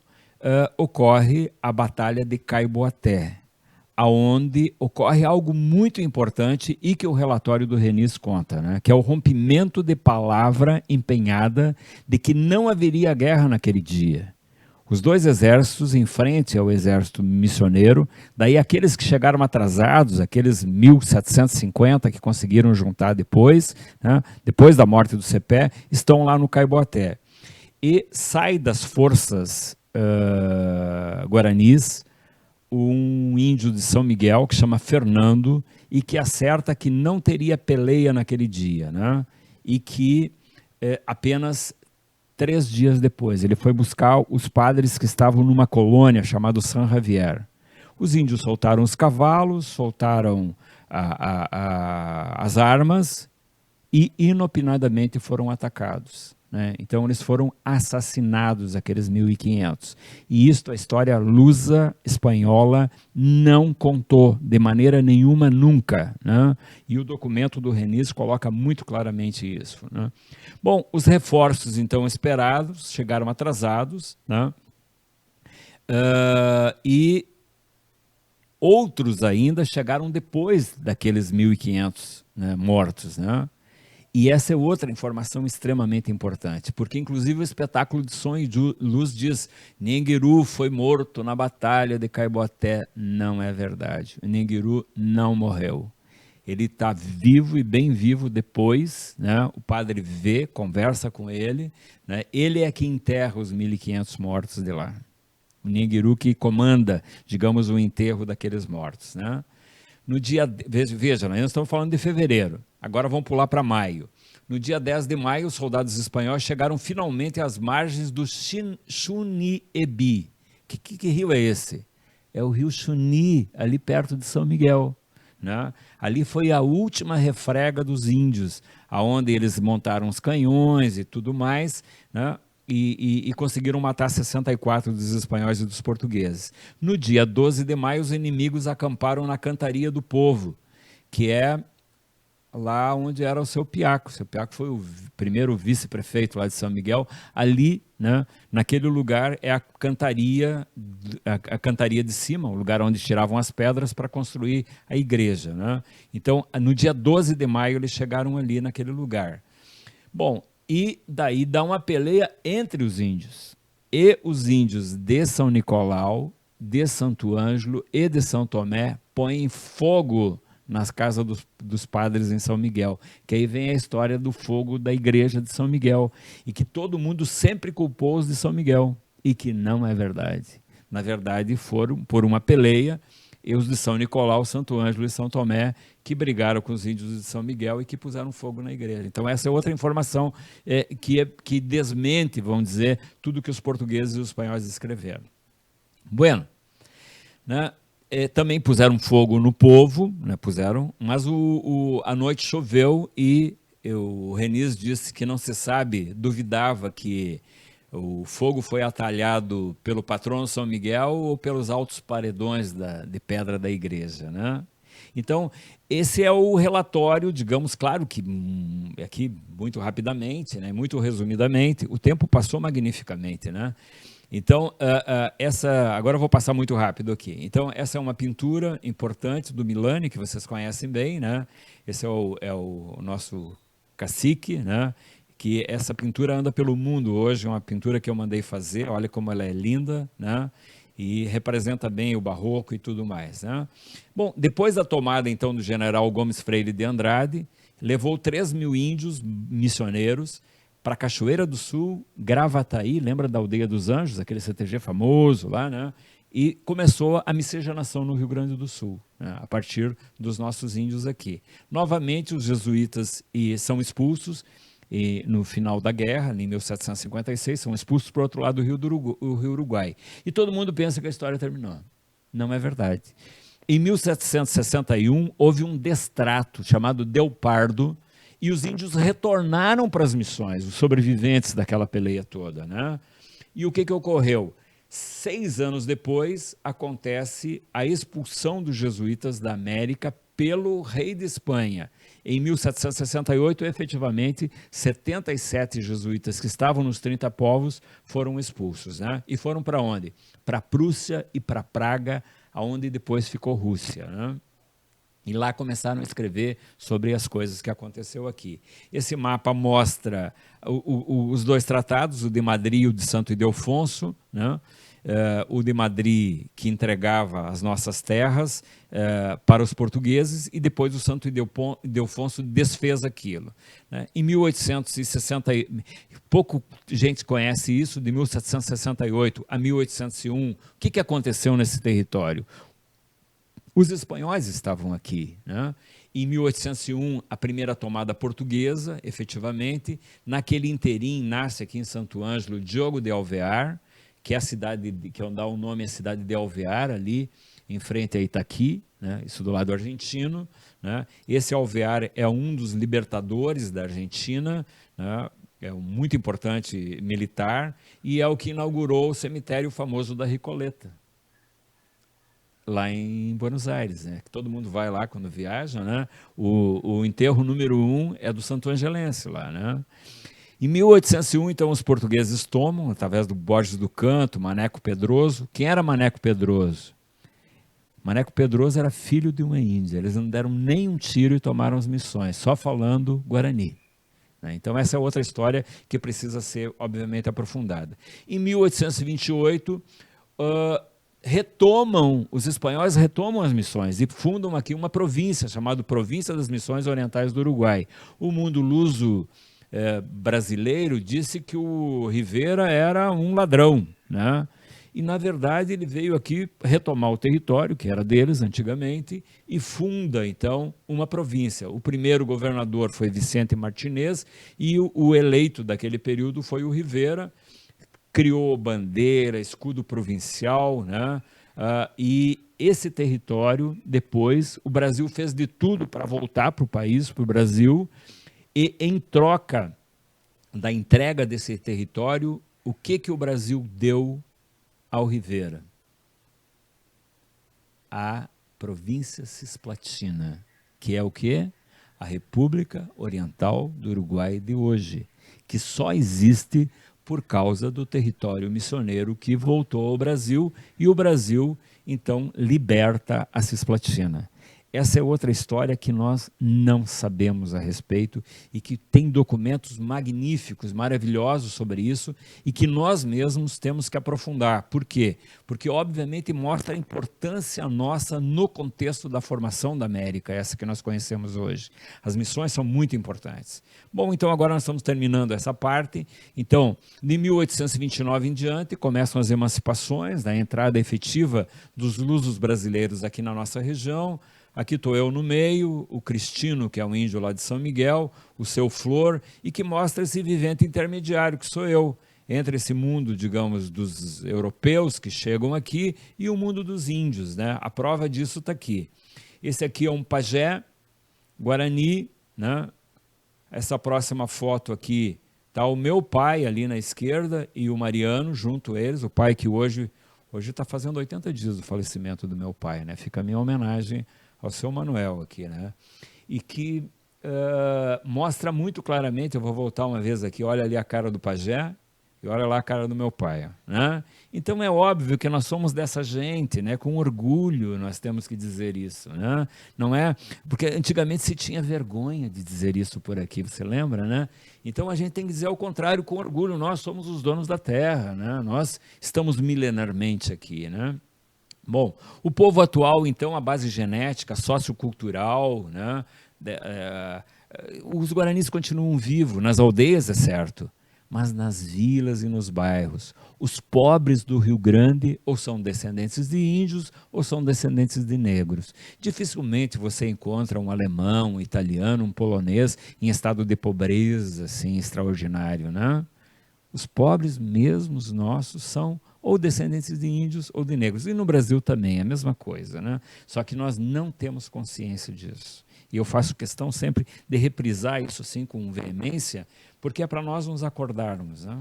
ocorre a Batalha de Caiboaté, aonde ocorre algo muito importante e que o relatório do Renis conta, né? Que é o rompimento de palavra empenhada de que não haveria guerra naquele dia. Os dois exércitos em frente ao exército missioneiro, daí aqueles que chegaram atrasados, aqueles 1.750 que conseguiram juntar depois, né, depois da morte do Cepé, estão lá no Caiboaté. E sai das forças guaranis um índio de São Miguel que chama Fernando e que acerta que não teria peleia naquele dia, né, e que apenas 3 dias depois, ele foi buscar os padres que estavam numa colônia chamada San Javier. Os índios soltaram os cavalos, soltaram as armas e inopinadamente foram atacados, né? Então eles foram assassinados, aqueles 1.500. E isto a história lusa espanhola não contou de maneira nenhuma nunca, né? E o documento do Renis coloca muito claramente isso, né? Bom, os reforços então esperados chegaram atrasados, né? E outros ainda chegaram depois daqueles 1.500, né, mortos, né? E essa é outra informação extremamente importante, porque inclusive o espetáculo de som e luz diz Ninguiru foi morto na batalha de Caiboaté. Não é verdade. O Ninguiru não morreu. Ele está vivo e bem vivo depois, né? O padre vê, conversa com ele, né? Ele é que enterra os 1.500 mortos de lá. O Ninguiru que comanda, digamos, o enterro daqueles mortos, né? No dia, veja, nós estamos falando de fevereiro, agora vamos pular para maio. No dia 10 de maio, os soldados espanhóis chegaram finalmente às margens do Xuniebi. Que rio é esse? É o rio Xuni, ali perto de São Miguel, né? Ali foi a última refrega dos índios, aonde eles montaram os canhões e tudo mais, né? e conseguiram matar 64 dos espanhóis e dos portugueses. No dia 12 de maio, os inimigos acamparam na Cantaria do Povo, que é lá onde era o seu Piaco. O seu Piaco foi o primeiro vice-prefeito lá de São Miguel. Ali, né, naquele lugar, é a cantaria de cima, o lugar onde tiravam as pedras para construir a igreja, né? Então, no dia 12 de maio, eles chegaram ali naquele lugar. Bom, e daí dá uma peleia entre os índios. E os índios de São Nicolau, de Santo Ângelo e de São Tomé põem fogo nas casas dos padres em São Miguel, que aí vem a história do fogo da igreja de São Miguel, e que todo mundo sempre culpou os de São Miguel, e que não é verdade. Na verdade, foram por uma peleia, e os de São Nicolau, Santo Ângelo e São Tomé, que brigaram com os índios de São Miguel e que puseram fogo na igreja. Então essa é outra informação que desmente, vamos dizer, tudo que os portugueses e os espanhóis escreveram. Bueno, né? Também puseram fogo no povo, né, mas a noite choveu e o Reniz disse que não se sabe, duvidava que o fogo foi atalhado pelo patrono São Miguel ou pelos altos paredões de pedra da igreja, né? Então, esse é o relatório, digamos, claro que aqui muito rapidamente, né, muito resumidamente, o tempo passou magnificamente, né? Então, agora eu vou passar muito rápido aqui. Então, essa é uma pintura importante do Milani, que vocês conhecem bem, né? Esse é o nosso cacique, né? Que essa pintura anda pelo mundo hoje, é uma pintura que eu mandei fazer, olha como ela é linda, né? E representa bem o barroco e tudo mais, né? Bom, depois da tomada, então, do general Gomes Freire de Andrade, levou 3.000 índios missioneiros para Cachoeira do Sul, Gravataí, lembra da Aldeia dos Anjos, aquele CTG famoso lá, né? E começou a miscigenação no Rio Grande do Sul, né? A partir dos nossos índios aqui. Novamente, os jesuítas são expulsos, e no final da guerra, em 1756, são expulsos para o outro lado do Rio Uruguai. E todo mundo pensa que a história terminou. Não é verdade. Em 1761, houve um destrato chamado Del Pardo, e os índios retornaram para as missões, os sobreviventes daquela peleia toda, né? E o que ocorreu? 6 anos depois, acontece a expulsão dos jesuítas da América pelo rei de Espanha. Em 1768, efetivamente, 77 jesuítas que estavam nos 30 povos foram expulsos, né? E foram para onde? Para a Prússia e para Praga, onde depois ficou Rússia, né? E lá começaram a escrever sobre as coisas que aconteceu aqui. Esse mapa mostra os dois tratados, o de Madrid e o de Santo Ildefonso, né? O de Madrid, que entregava as nossas terras para os portugueses, e depois o Santo Ildefonso desfez aquilo, né? Em 1860, pouco gente conhece isso, de 1768 a 1801, o que aconteceu nesse território? Os espanhóis estavam aqui, né? Em 1801, a primeira tomada portuguesa, efetivamente. Naquele interim, nasce aqui em Santo Ângelo Diogo de Alvear, que é a cidade, que dá o nome à cidade de Alvear, ali em frente a Itaqui, né? Isso do lado argentino, né? Esse Alvear é um dos libertadores da Argentina, né? É um muito importante militar, e é o que inaugurou o cemitério famoso da Recoleta, lá em Buenos Aires, né? Que todo mundo vai lá quando viaja, né? O enterro número 1 é do Santo Angelense lá, né? Em 1801, então, os portugueses tomam, através do Borges do Canto, Maneco Pedroso. Quem era Maneco Pedroso? Maneco Pedroso era filho de uma índia. Eles não deram nem um tiro e tomaram as missões, só falando Guarani, né? Então, essa é outra história que precisa ser, obviamente, aprofundada. Em 1828, os espanhóis retomam as missões e fundam aqui uma província, chamada Província das Missões Orientais do Uruguai. O mundo luso brasileiro disse que o Rivera era um ladrão, né? E, na verdade, ele veio aqui retomar o território, que era deles antigamente, e funda, então, uma província. O primeiro governador foi Vicente Martinez, e o eleito daquele período foi o Rivera. Criou bandeira, escudo provincial, né? E esse território, depois, o Brasil fez de tudo para voltar para o país, para o Brasil, e em troca da entrega desse território, o que o Brasil deu ao Rivera? A província cisplatina, que é o quê? A República Oriental do Uruguai de hoje, que só existe por causa do território missioneiro que voltou ao Brasil, e o Brasil, então, liberta a Cisplatina. Essa é outra história que nós não sabemos a respeito e que tem documentos magníficos, maravilhosos sobre isso e que nós mesmos temos que aprofundar. Por quê? Porque, obviamente, mostra a importância nossa no contexto da formação da América, essa que nós conhecemos hoje. As missões são muito importantes. Bom, então agora nós estamos terminando essa parte. Então, de 1829 em diante, começam as emancipações, a entrada efetiva dos lusos brasileiros aqui na nossa região. Aqui estou eu no meio, o Cristino, que é um índio lá de São Miguel, o Seu Flor, e que mostra esse vivente intermediário, que sou eu, entre esse mundo, digamos, dos europeus que chegam aqui e o mundo dos índios, né? A prova disso está aqui. Esse aqui é um pajé guarani, né? Essa próxima foto aqui está o meu pai ali na esquerda e o Mariano junto a eles, o pai que hoje está fazendo 80 dias do falecimento do meu pai, né? Fica a minha homenagem ao seu Manuel aqui, né? E que mostra muito claramente, eu vou voltar uma vez aqui, olha ali a cara do pajé e olha lá a cara do meu pai, né? Então é óbvio que nós somos dessa gente, né? Com orgulho nós temos que dizer isso, né? Não é, porque antigamente se tinha vergonha de dizer isso por aqui, você lembra, né? Então a gente tem que dizer ao contrário, com orgulho, nós somos os donos da terra, né? Nós estamos milenarmente aqui, né? Bom, o povo atual, então, a base genética, sociocultural, né? Os guaranis continuam vivos, nas aldeias, é certo, mas nas vilas e nos bairros. Os pobres do Rio Grande ou são descendentes de índios ou são descendentes de negros. Dificilmente você encontra um alemão, um italiano, um polonês em estado de pobreza assim, extraordinário, né? Os pobres mesmos nossos são ou descendentes de índios ou de negros. E no Brasil também é a mesma coisa, né? Só que nós não temos consciência disso. E eu faço questão sempre de reprisar isso assim com veemência, porque é para nós nos acordarmos, né?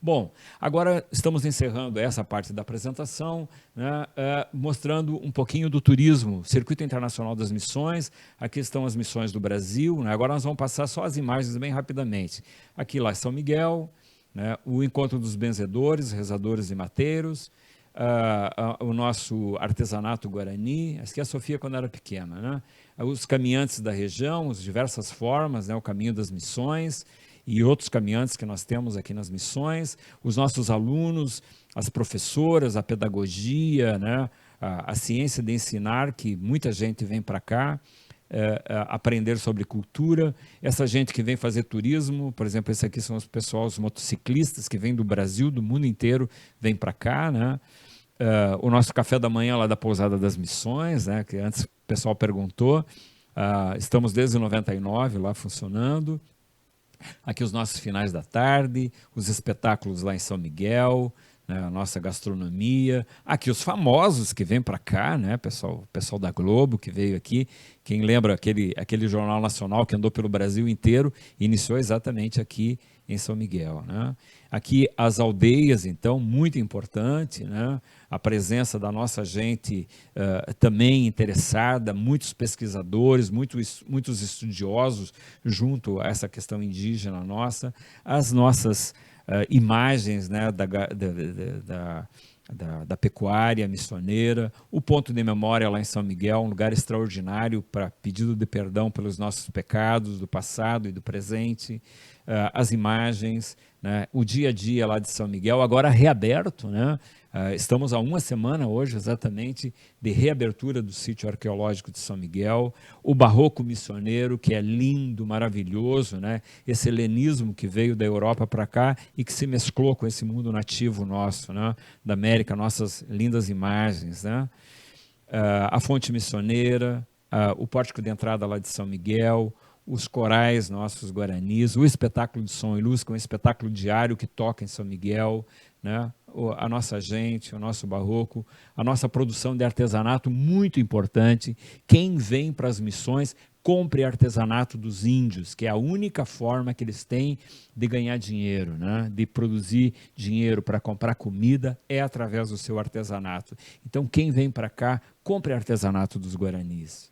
Bom, agora estamos encerrando essa parte da apresentação, né, mostrando um pouquinho do turismo, Circuito Internacional das Missões. Aqui estão as missões do Brasil, né? Agora nós vamos passar só as imagens bem rapidamente. Aqui lá São Miguel, né, o encontro dos benzedores, rezadores e mateiros, o nosso artesanato guarani, aqui a Sofia quando era pequena, né, os caminhantes da região, as diversas formas, né, o caminho das missões e outros caminhantes que nós temos aqui nas missões, os nossos alunos, as professoras, a pedagogia, né, a ciência de ensinar, que muita gente vem para cá, aprender sobre cultura, essa gente que vem fazer turismo, por exemplo, esse aqui são os motociclistas que vêm do Brasil, do mundo inteiro, vêm para cá, né? O nosso café da manhã lá da Pousada das Missões, né? Que antes o pessoal perguntou, estamos desde 99 lá funcionando, aqui os nossos finais da tarde, os espetáculos lá em São Miguel, né, a nossa gastronomia, aqui os famosos que vêm para cá, né, pessoal da Globo que veio aqui, quem lembra aquele jornal nacional que andou pelo Brasil inteiro, iniciou exatamente aqui em São Miguel, né? Aqui as aldeias, então, muito importante, né? A presença da nossa gente também interessada, muitos pesquisadores, muitos estudiosos junto a essa questão indígena nossa, as nossas imagens, né, da pecuária missioneira, o ponto de memória lá em São Miguel, um lugar extraordinário para pedido de perdão pelos nossos pecados do passado e do presente, as imagens, né, o dia a dia lá de São Miguel, agora reaberto, né? Estamos há uma semana hoje exatamente de reabertura do sítio arqueológico de São Miguel, o barroco missioneiro, que é lindo, maravilhoso, né? Esse helenismo que veio da Europa para cá e que se mesclou com esse mundo nativo nosso, né? Da América, nossas lindas imagens, né? A fonte missioneira, o pórtico de entrada lá de São Miguel, os corais nossos guaranis, o espetáculo de som e luz, que é um espetáculo diário que toca em São Miguel, né? A nossa gente, o nosso barroco, a nossa produção de artesanato muito importante. Quem vem para as missões compre artesanato dos índios, que é a única forma que eles têm de ganhar dinheiro, né? De produzir dinheiro para comprar comida é através do seu artesanato. Então, quem vem para cá, compre artesanato dos guaranis.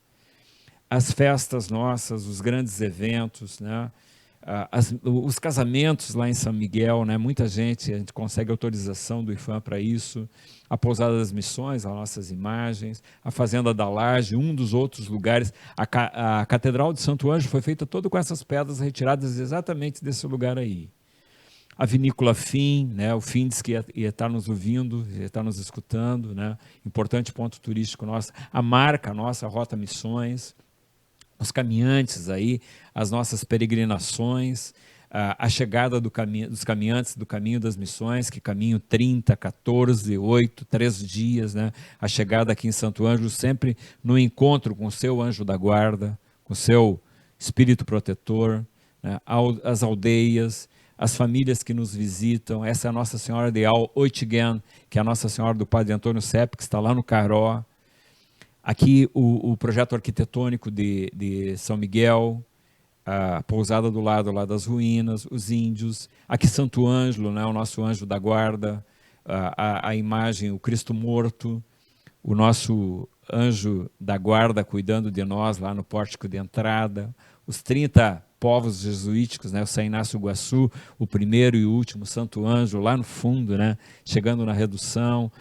As festas nossas, os grandes eventos, né? Os casamentos lá em São Miguel, né? Muita gente, a gente consegue autorização do IFAM para isso, a Pousada das Missões, as nossas imagens, a Fazenda da Laje, um dos outros lugares, a Catedral de Santo Ângelo foi feita toda com essas pedras retiradas exatamente desse lugar aí. A Vinícola Fim, né? O Fim diz que ia estar nos ouvindo, ia estar nos escutando, né? Importante ponto turístico nosso, a marca nossa, a Rota Missões, os caminhantes aí, as nossas peregrinações, a chegada dos caminhantes do Caminho das Missões, que caminham 30, 14, 8, 3 dias, né? A chegada aqui em Santo Ângelo, sempre no encontro com o seu anjo da guarda, com o seu espírito protetor, né? As aldeias, as famílias que nos visitam, essa é a Nossa Senhora de Oitigen, que é a Nossa Senhora do Padre Antônio Sepp, que está lá no Caró. Aqui o projeto arquitetônico de São Miguel, a pousada do lado lá das ruínas, os índios, aqui Santo Ângelo, né, o nosso anjo da guarda, a imagem, o Cristo morto, o nosso anjo da guarda cuidando de nós lá no pórtico de entrada, os 30 povos jesuíticos, né, o São Inácio Iguaçu, o primeiro e o último Santo Anjo lá no fundo, né, chegando na redução,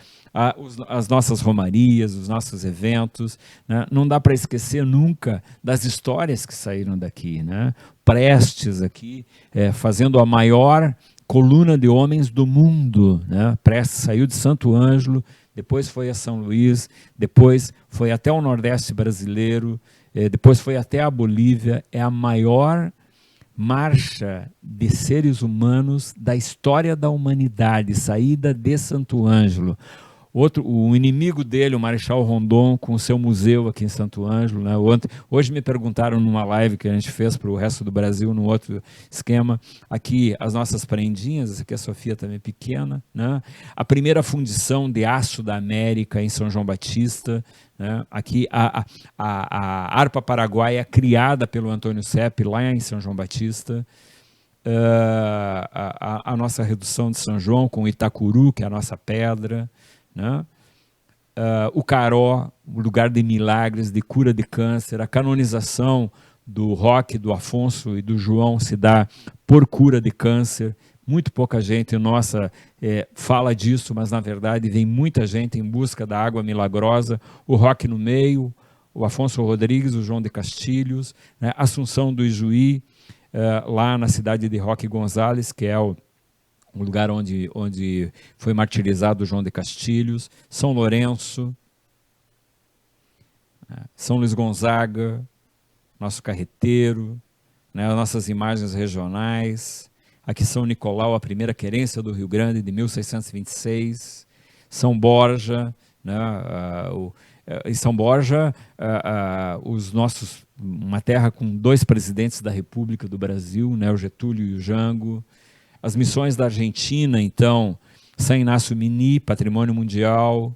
as nossas romarias, os nossos eventos, né? Não dá para esquecer nunca das histórias que saíram daqui, né? Prestes aqui, fazendo a maior coluna de homens do mundo, né? Prestes saiu de Santo Ângelo, depois foi a São Luís, depois foi até o Nordeste brasileiro, depois foi até a Bolívia, é a maior marcha de seres humanos da história da humanidade, saída de Santo Ângelo. O inimigo dele, o Marechal Rondon, com o seu museu aqui em Santo Ângelo, né? Hoje me perguntaram numa live que a gente fez para o resto do Brasil, num outro esquema, aqui as nossas prendinhas, essa aqui a Sofia também pequena, né? A primeira fundição de aço da América em São João Batista, né? Aqui a harpa paraguaia criada pelo Antônio Sepp lá em São João Batista, a nossa redução de São João com Itacuru, que é a nossa pedra, né? O Caró, o lugar de milagres, de cura de câncer, a canonização do Roque, do Afonso e do João se dá por cura de câncer. Muito pouca gente fala disso, mas na verdade vem muita gente em busca da água milagrosa. O Roque no meio, o Afonso Rodrigues, o João de Castilhos, né? Assunção do Ijuí, lá na cidade de Roque Gonzales, que é o lugar onde foi martirizado João de Castilhos, São Lourenço, São Luís Gonzaga, nosso carreteiro, né, as nossas imagens regionais, aqui São Nicolau, a primeira querência do Rio Grande, de 1626, São Borja, né, em São Borja, uma terra com 2 presidentes da República do Brasil, né, o Getúlio e o Jango. As missões da Argentina, então, São Inácio Mini, Patrimônio Mundial.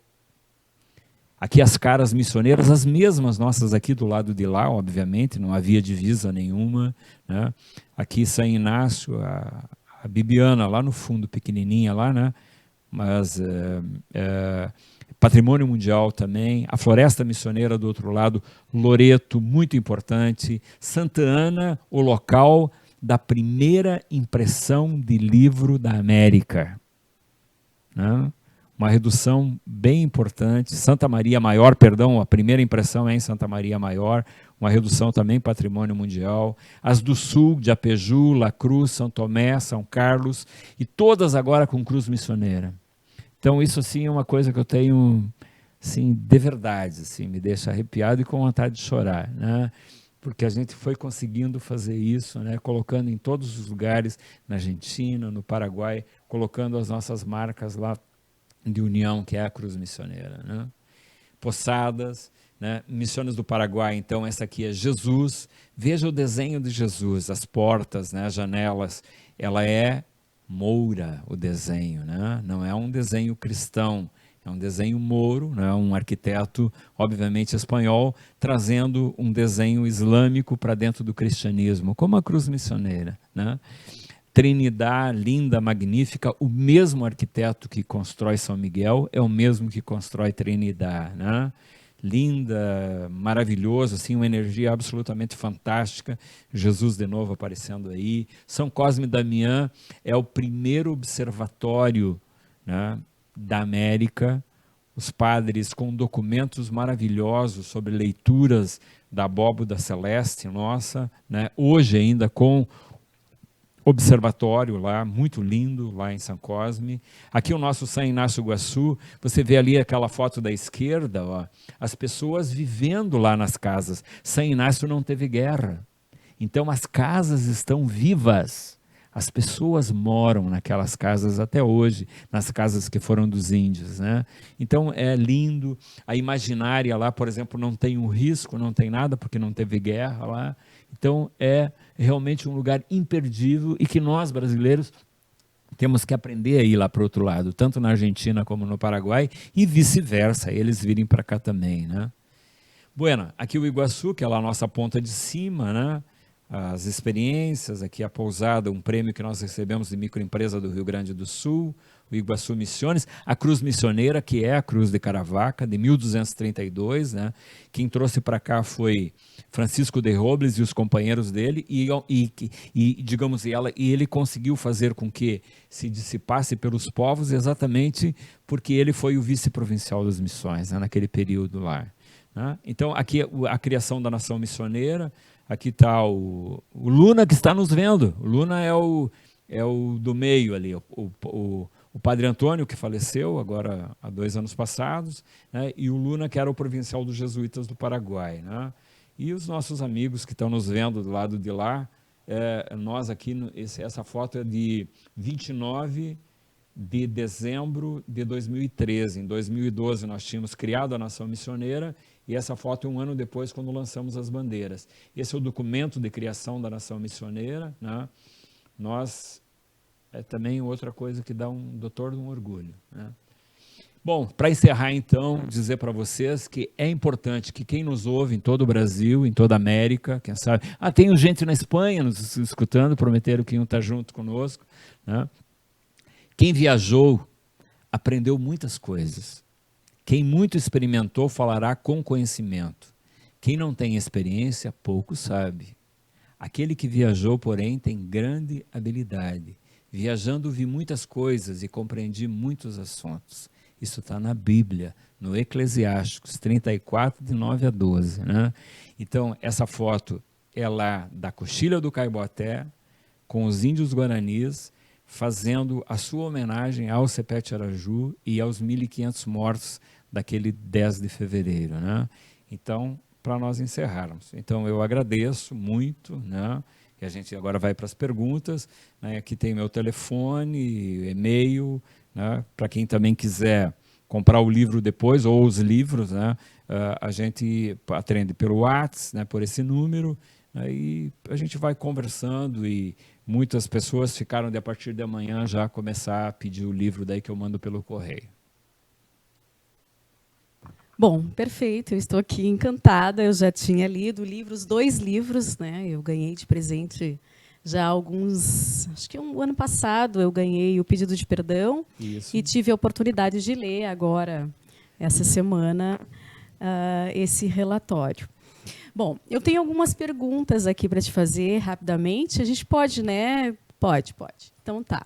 Aqui as caras missioneiras, as mesmas nossas aqui do lado de lá, obviamente, não havia divisa nenhuma, né? Aqui São Inácio, a Bibiana lá no fundo, pequenininha lá, né? Mas Patrimônio Mundial também, a Floresta Missioneira do outro lado, Loreto, muito importante, Santa Ana, o local da primeira impressão de livro da América, né? Uma redução bem importante. Santa Maria Maior, perdão, a primeira impressão é em Santa Maria Maior, uma redução também patrimônio mundial. As do Sul, de Apeju, La Cruz, São Tomé, São Carlos, e todas agora com cruz missioneira. Então isso assim é uma coisa que eu tenho, assim, de verdade, assim, me deixa arrepiado e com vontade de chorar, né? Porque a gente foi conseguindo fazer isso, né, colocando em todos os lugares, na Argentina, no Paraguai, colocando as nossas marcas lá de união, que é a cruz missioneira, né? Posadas, né? Missões do Paraguai, então essa aqui é Jesus. Veja o desenho de Jesus, as portas, né, as janelas, ela é moura, o desenho, né? Não é um desenho cristão, É um desenho mouro, né? Um arquiteto, obviamente, espanhol, trazendo um desenho islâmico para dentro do cristianismo, como a cruz missioneira, né? Trinidad, linda, magnífica, o mesmo arquiteto que constrói São Miguel é o mesmo que constrói Trinidad, né? Linda, maravilhoso, assim, uma energia absolutamente fantástica. Jesus de novo aparecendo aí. São Cosme e Damião é o primeiro observatório, né, da América. Os padres com documentos maravilhosos sobre leituras da abóboda celeste nossa, né? Hoje ainda com observatório lá, muito lindo, lá em São Cosme. Aqui o nosso São Inácio Iguaçu, você vê ali aquela foto da esquerda, ó, as pessoas vivendo lá nas casas. São Inácio não teve guerra, então as casas estão vivas. As pessoas moram naquelas casas até hoje, nas casas que foram dos índios, né? Então é lindo. A imaginária lá, por exemplo, não tem um risco, não tem nada, porque não teve guerra lá. Então é realmente um lugar imperdível e que nós, brasileiros, temos que aprender a ir lá para o outro lado, tanto na Argentina como no Paraguai, e vice-versa, eles virem para cá também, né? Bueno, aqui o Iguaçu, que é lá a nossa ponta de cima, né? As experiências, aqui a pousada, um prêmio que nós recebemos de microempresa do Rio Grande do Sul, o Iguaçu Missiones, a Cruz Missioneira, que é a Cruz de Caravaca, de 1232, né? Quem trouxe para cá foi Francisco de Robles e os companheiros dele, digamos, e ele conseguiu fazer com que se dissipasse pelos povos exatamente porque ele foi o vice-provincial das missões, né, naquele período lá, né? Então, aqui a criação da nação missioneira. Aqui está o Luna, que está nos vendo. O Luna é o do meio ali, o Padre Antônio, que faleceu agora há 2 anos passados, né? E o Luna, que era o provincial dos jesuítas do Paraguai, né? E os nossos amigos que estão nos vendo do lado de lá, nós aqui, essa foto é de 29 de dezembro de 2013. Em 2012 nós tínhamos criado a Nação Missioneira, e essa foto é 1 ano depois, quando lançamos as bandeiras. Esse é o documento de criação da Nação Missioneira, né? Nós, é também outra coisa que dá um orgulho, né? Bom, para encerrar então, dizer para vocês que é importante que quem nos ouve em todo o Brasil, em toda a América, quem sabe... tem gente na Espanha nos escutando, prometeram que iam estar junto conosco, né? Quem viajou aprendeu muitas coisas. Quem muito experimentou falará com conhecimento. Quem não tem experiência, pouco sabe. Aquele que viajou, porém, tem grande habilidade. Viajando, vi muitas coisas e compreendi muitos assuntos. Isso está na Bíblia, no Eclesiásticos 34, de 9 a 12. Né? Então, essa foto é lá da Coxilha do Caiboté, com os índios guaranis, fazendo a sua homenagem ao Sepete Araju e aos 1.500 mortos daquele 10 de fevereiro. Né? Então, para nós encerrarmos. Então, eu agradeço muito, né? E a gente agora vai para as perguntas, né? Aqui tem meu telefone, e-mail, né? Para quem também quiser comprar o livro depois, ou os livros, né? A gente atende pelo WhatsApp, né? Por esse número, né? E a gente vai conversando, e muitas pessoas ficaram de a partir de amanhã já começar a pedir o livro daí que eu mando pelo correio. Bom, perfeito, eu estou aqui encantada, eu já tinha lido os 2 livros, né? Eu ganhei de presente já alguns, acho que ano passado eu ganhei o Pedido de Perdão. Isso. E tive a oportunidade de ler agora, essa semana, esse relatório. Bom, eu tenho algumas perguntas aqui para te fazer rapidamente, a gente pode, né? Pode. Então tá.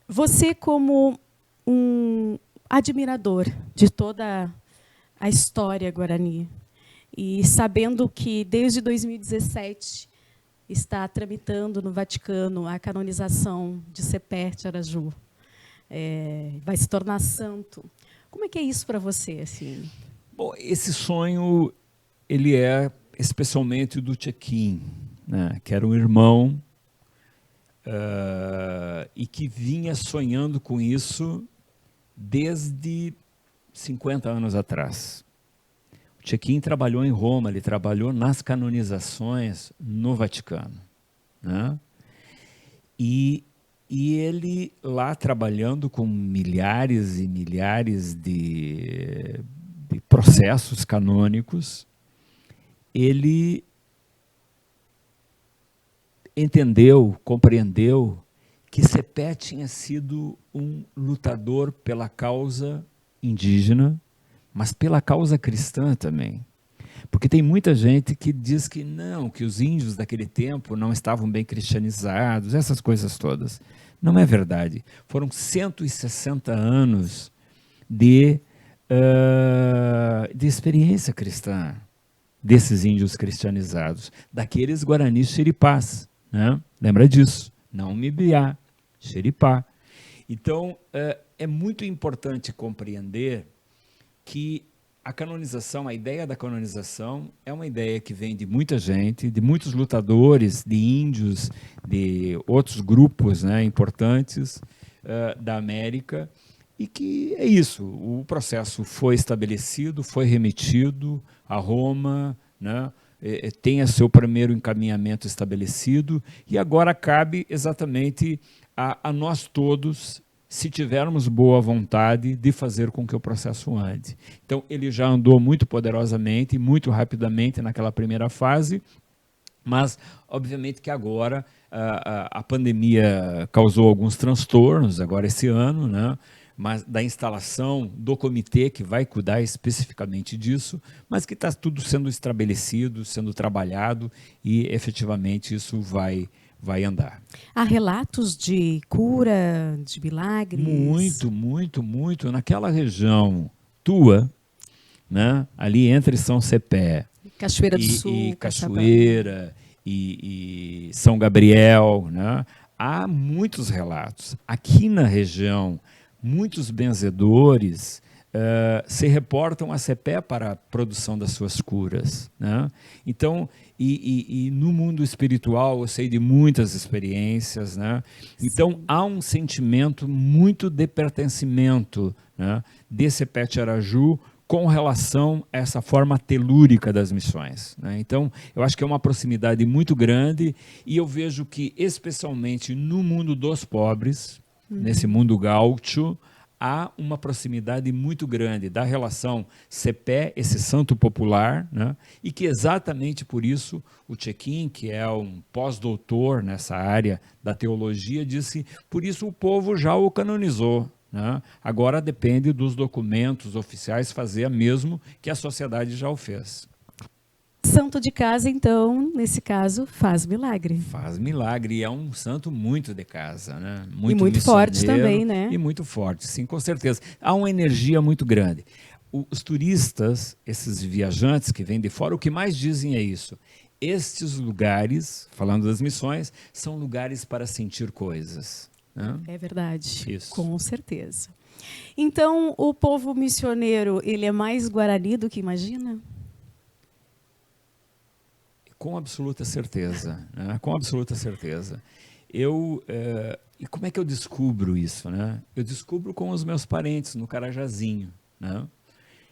Você, como um admirador de toda a história guarani, e sabendo que desde 2017 está tramitando no Vaticano a canonização de Sepete Araju, vai se tornar santo. Como é que é isso para você? Assim? Bom, esse sonho ele é especialmente do Tchequim, né, que era um irmão e que vinha sonhando com isso desde 50 anos atrás. O Tchequim trabalhou em Roma, ele trabalhou nas canonizações no Vaticano, né? E E ele lá trabalhando com milhares e milhares de processos canônicos, ele entendeu, compreendeu que Cepé tinha sido um lutador pela causa indígena, mas pela causa cristã também. Porque tem muita gente que diz que não, que os índios daquele tempo não estavam bem cristianizados, essas coisas todas. Não é verdade. Foram 160 anos de experiência cristã desses índios cristianizados, daqueles guaranis xeripás, né? Lembra disso? Não Mibiá, xeripá. Então, é muito importante compreender que a canonização, a ideia da canonização é uma ideia que vem de muita gente, de muitos lutadores, de índios, de outros grupos, né, importantes da América, e que é isso, o processo foi estabelecido, foi remetido a Roma, né, tem o seu primeiro encaminhamento estabelecido, e agora cabe exatamente a nós todos, se tivermos boa vontade de fazer com que o processo ande. Então, ele já andou muito poderosamente, muito rapidamente naquela primeira fase, mas, obviamente, que agora a pandemia causou alguns transtornos, agora esse ano, né? Mas da instalação do comitê que vai cuidar especificamente disso, mas que está tudo sendo estabelecido, sendo trabalhado e, efetivamente, isso vai andar. Há relatos de cura, de milagres? Muito, muito, muito. Naquela região tua, né, ali entre São Cepé Cachoeira do Sul, e Cachoeira e São Gabriel, né, há muitos relatos. Aqui na região, muitos benzedores se reportam a Cepé para a produção das suas curas, né? Então, e no mundo espiritual eu sei de muitas experiências, né? Então, há um sentimento muito de pertencimento, né, de Cepé Tiaraju com relação a essa forma telúrica das missões, né? Então, eu acho que é uma proximidade muito grande e eu vejo que, especialmente no mundo dos pobres, nesse mundo gaúcho, há uma proximidade muito grande da relação Cepé, esse santo popular, né? E que exatamente por isso o Chequim, que é um pós-doutor nessa área da teologia, disse, por isso o povo já o canonizou, né? Agora depende dos documentos oficiais fazer mesmo que a sociedade já o fez. Santo de casa, então, nesse caso, faz milagre. Faz milagre, e é um santo muito de casa, né? Muito forte também, né? E muito forte, sim, com certeza. Há uma energia muito grande. Os turistas, esses viajantes que vêm de fora, o que mais dizem é isso. Estes lugares, falando das missões, são lugares para sentir coisas, né? É verdade, Isso. Com certeza. Então, o povo missioneiro, ele é mais guarani do que imagina? Com absoluta certeza, né? Com absoluta certeza. E como é que eu descubro isso, né? Eu descubro com os meus parentes no Carajazinho, né?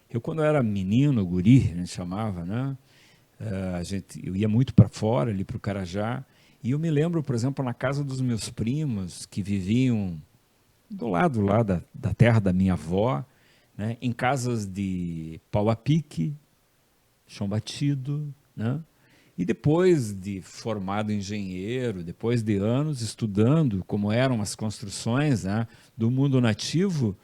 Eu, quando eu era menino, guri, a gente chamava, né? Eu ia muito para fora, ali para o Carajá, e eu me lembro, por exemplo, na casa dos meus primos, que viviam do lado lá da terra da minha avó, né? Em casas de pau a pique, chão batido, né? E depois de formado engenheiro, depois de anos estudando como eram as construções, né, do mundo nativo,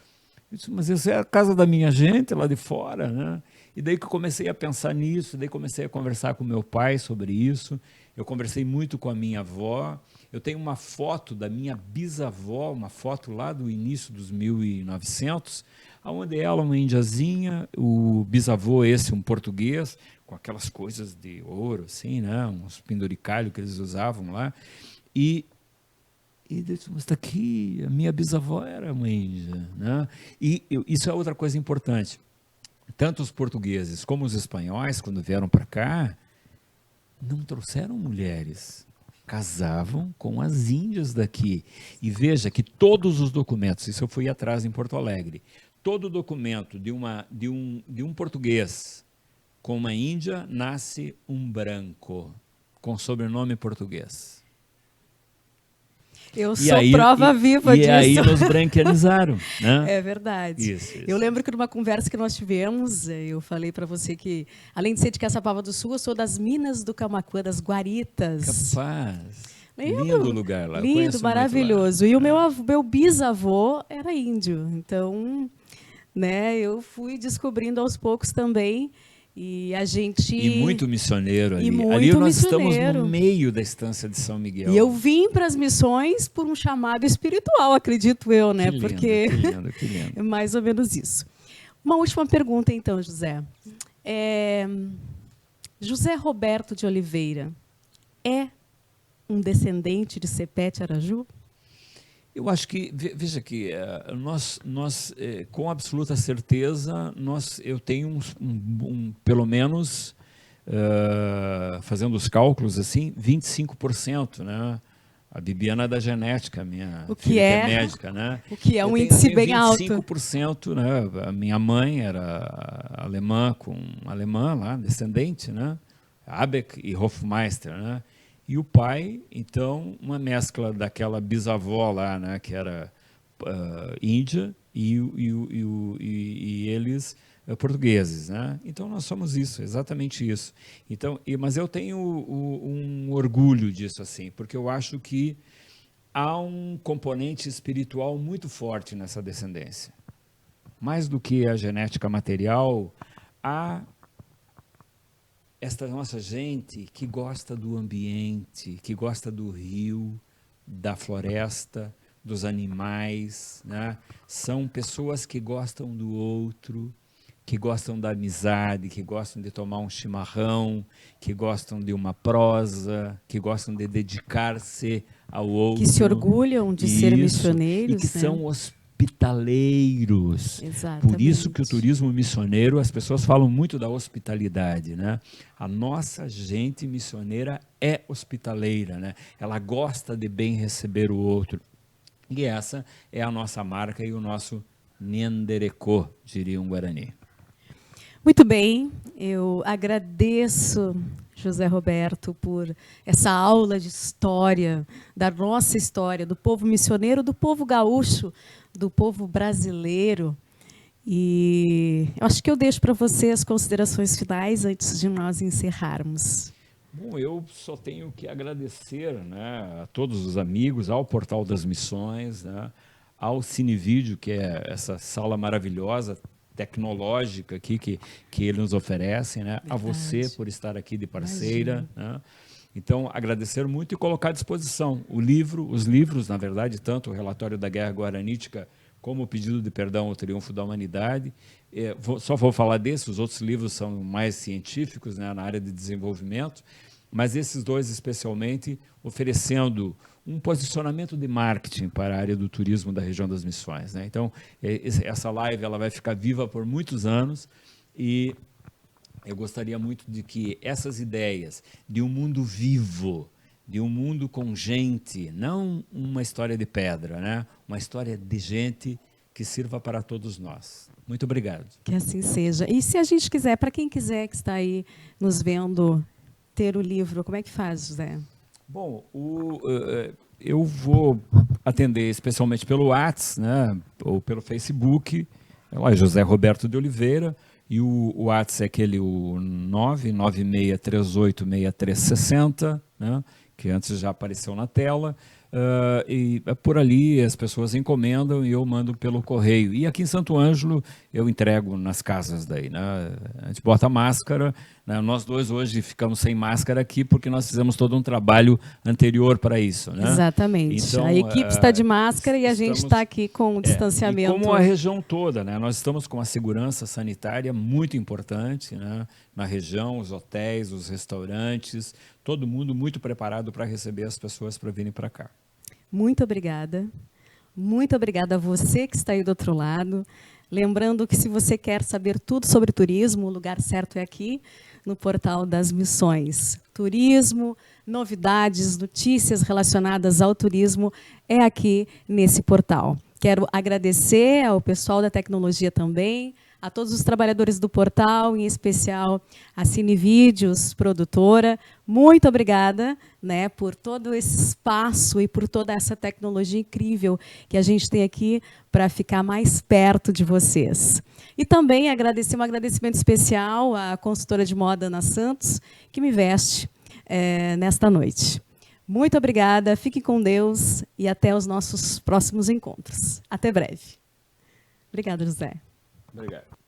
eu disse, mas essa é a casa da minha gente lá de fora, né? E daí que eu comecei a pensar nisso, daí comecei a conversar com meu pai sobre isso, eu conversei muito com a minha avó, eu tenho uma foto da minha bisavó, uma foto lá do início dos 1900, onde ela, uma indiazinha, o bisavô esse, um português, com aquelas coisas de ouro, assim, né? Uns penduricalhos que eles usavam lá. E disse, mas está aqui, a minha bisavó era uma índia, né? Isso é outra coisa importante. Tanto os portugueses como os espanhóis, quando vieram para cá, não trouxeram mulheres. Casavam com as índias daqui. E veja que todos os documentos, isso eu fui atrás em Porto Alegre, todo documento de um português com uma índia, nasce um branco, com sobrenome português. Eu sou prova viva disso. E aí nos branquianizaram, né? É verdade. Isso. Eu lembro que numa conversa que nós tivemos, eu falei para você que, além de ser de Caçapava do Sul, eu sou das Minas do Camaquã, das Guaritas. Capaz. Lembro. Lindo lugar lá. Lindo, maravilhoso. E o meu bisavô era índio. Então, né, eu fui descobrindo aos poucos também. E a gente... E muito missioneiro ali. Muito ali nós missioneiro. estamos no meio da estância de São Miguel. E eu vim para as missões por um chamado espiritual, acredito eu, né? Que lindo, porque que lindo, que lindo. é mais ou menos isso. Uma última pergunta, então, José. José Roberto de Oliveira é um descendente de Sepete Araju? Eu acho que, veja que nós com absoluta certeza, eu tenho pelo menos, fazendo os cálculos assim, 25%, né? A Bibiana é da genética, minha filha que é médica, né? O que é um índice bem alto. 25%, né? A minha mãe era alemã, lá, descendente, né? Abeck e Hofmeister, né? E o pai, então, uma mescla daquela bisavó lá, né, que era índia, e eles portugueses, né? Então nós somos isso, exatamente isso. Então, mas eu tenho um orgulho disso, assim, porque eu acho que há um componente espiritual muito forte nessa descendência. Mais do que a genética material, há esta nossa gente que gosta do ambiente, que gosta do rio, da floresta, dos animais, né? São pessoas que gostam do outro, que gostam da amizade, que gostam de tomar um chimarrão, que gostam de uma prosa, que gostam de dedicar-se ao outro. Que se orgulham de ser missioneiros. E que, né? são hospitaleiros. Exatamente. Por isso que o turismo missioneiro, as pessoas falam muito da hospitalidade, né? A nossa gente missioneira é hospitaleira, né? Ela gosta de bem receber o outro. E essa é a nossa marca e o nosso Nhenderekô, diria um Guarani. Muito bem, eu agradeço, José Roberto, por essa aula de história, da nossa história, do povo missioneiro, do povo gaúcho, do povo brasileiro. E eu acho que eu deixo para você as considerações finais antes de nós encerrarmos. Bom, eu só tenho que agradecer, né, a todos os amigos, ao Portal das Missões, né, ao Cinevídeo, que é essa sala maravilhosa, tecnológica aqui que ele nos oferece, né? A você por estar aqui de parceira, né? Então, agradecer muito e colocar à disposição os livros, na verdade, tanto o Relatório da Guerra Guaranítica como o Pedido de Perdão ao Triunfo da Humanidade. Só vou falar desses, os outros livros são mais científicos, né, na área de desenvolvimento, mas esses dois especialmente oferecendo um posicionamento de marketing para a área do turismo da região das Missões, né? Então, essa live ela vai ficar viva por muitos anos e eu gostaria muito de que essas ideias de um mundo vivo, de um mundo com gente, não uma história de pedra, né? Uma história de gente que sirva para todos nós. Muito obrigado. Que assim seja. E se a gente quiser, para quem quiser que está aí nos vendo, ter o livro, como é que faz, José? Bom, eu vou atender especialmente pelo WhatsApp, né, ou pelo Facebook, José Roberto de Oliveira, e o WhatsApp é aquele 996386360, né, que antes já apareceu na tela, e por ali as pessoas encomendam e eu mando pelo correio. E aqui em Santo Ângelo eu entrego nas casas daí, né? A gente bota máscara, né? Nós dois hoje ficamos sem máscara aqui porque nós fizemos todo um trabalho anterior para isso, né? Exatamente. Então, a equipe está de máscara e a gente está aqui com o distanciamento. E como a região toda, né? Nós estamos com uma segurança sanitária muito importante, né? Na região, os hotéis, os restaurantes, todo mundo muito preparado para receber as pessoas para virem para cá. Muito obrigada. Muito obrigada a você que está aí do outro lado. Lembrando que se você quer saber tudo sobre turismo, o lugar certo é aqui, no Portal das Missões. Turismo, novidades, notícias relacionadas ao turismo, é aqui nesse portal. Quero agradecer ao pessoal da tecnologia também, a todos os trabalhadores do portal, em especial a Cinevídeos, produtora. Muito obrigada, né, por todo esse espaço e por toda essa tecnologia incrível que a gente tem aqui para ficar mais perto de vocês. E também agradecer um agradecimento especial à consultora de moda Ana Santos, que me veste nesta noite. Muito obrigada, fique com Deus e até os nossos próximos encontros. Até breve. Obrigada, José. Obrigado.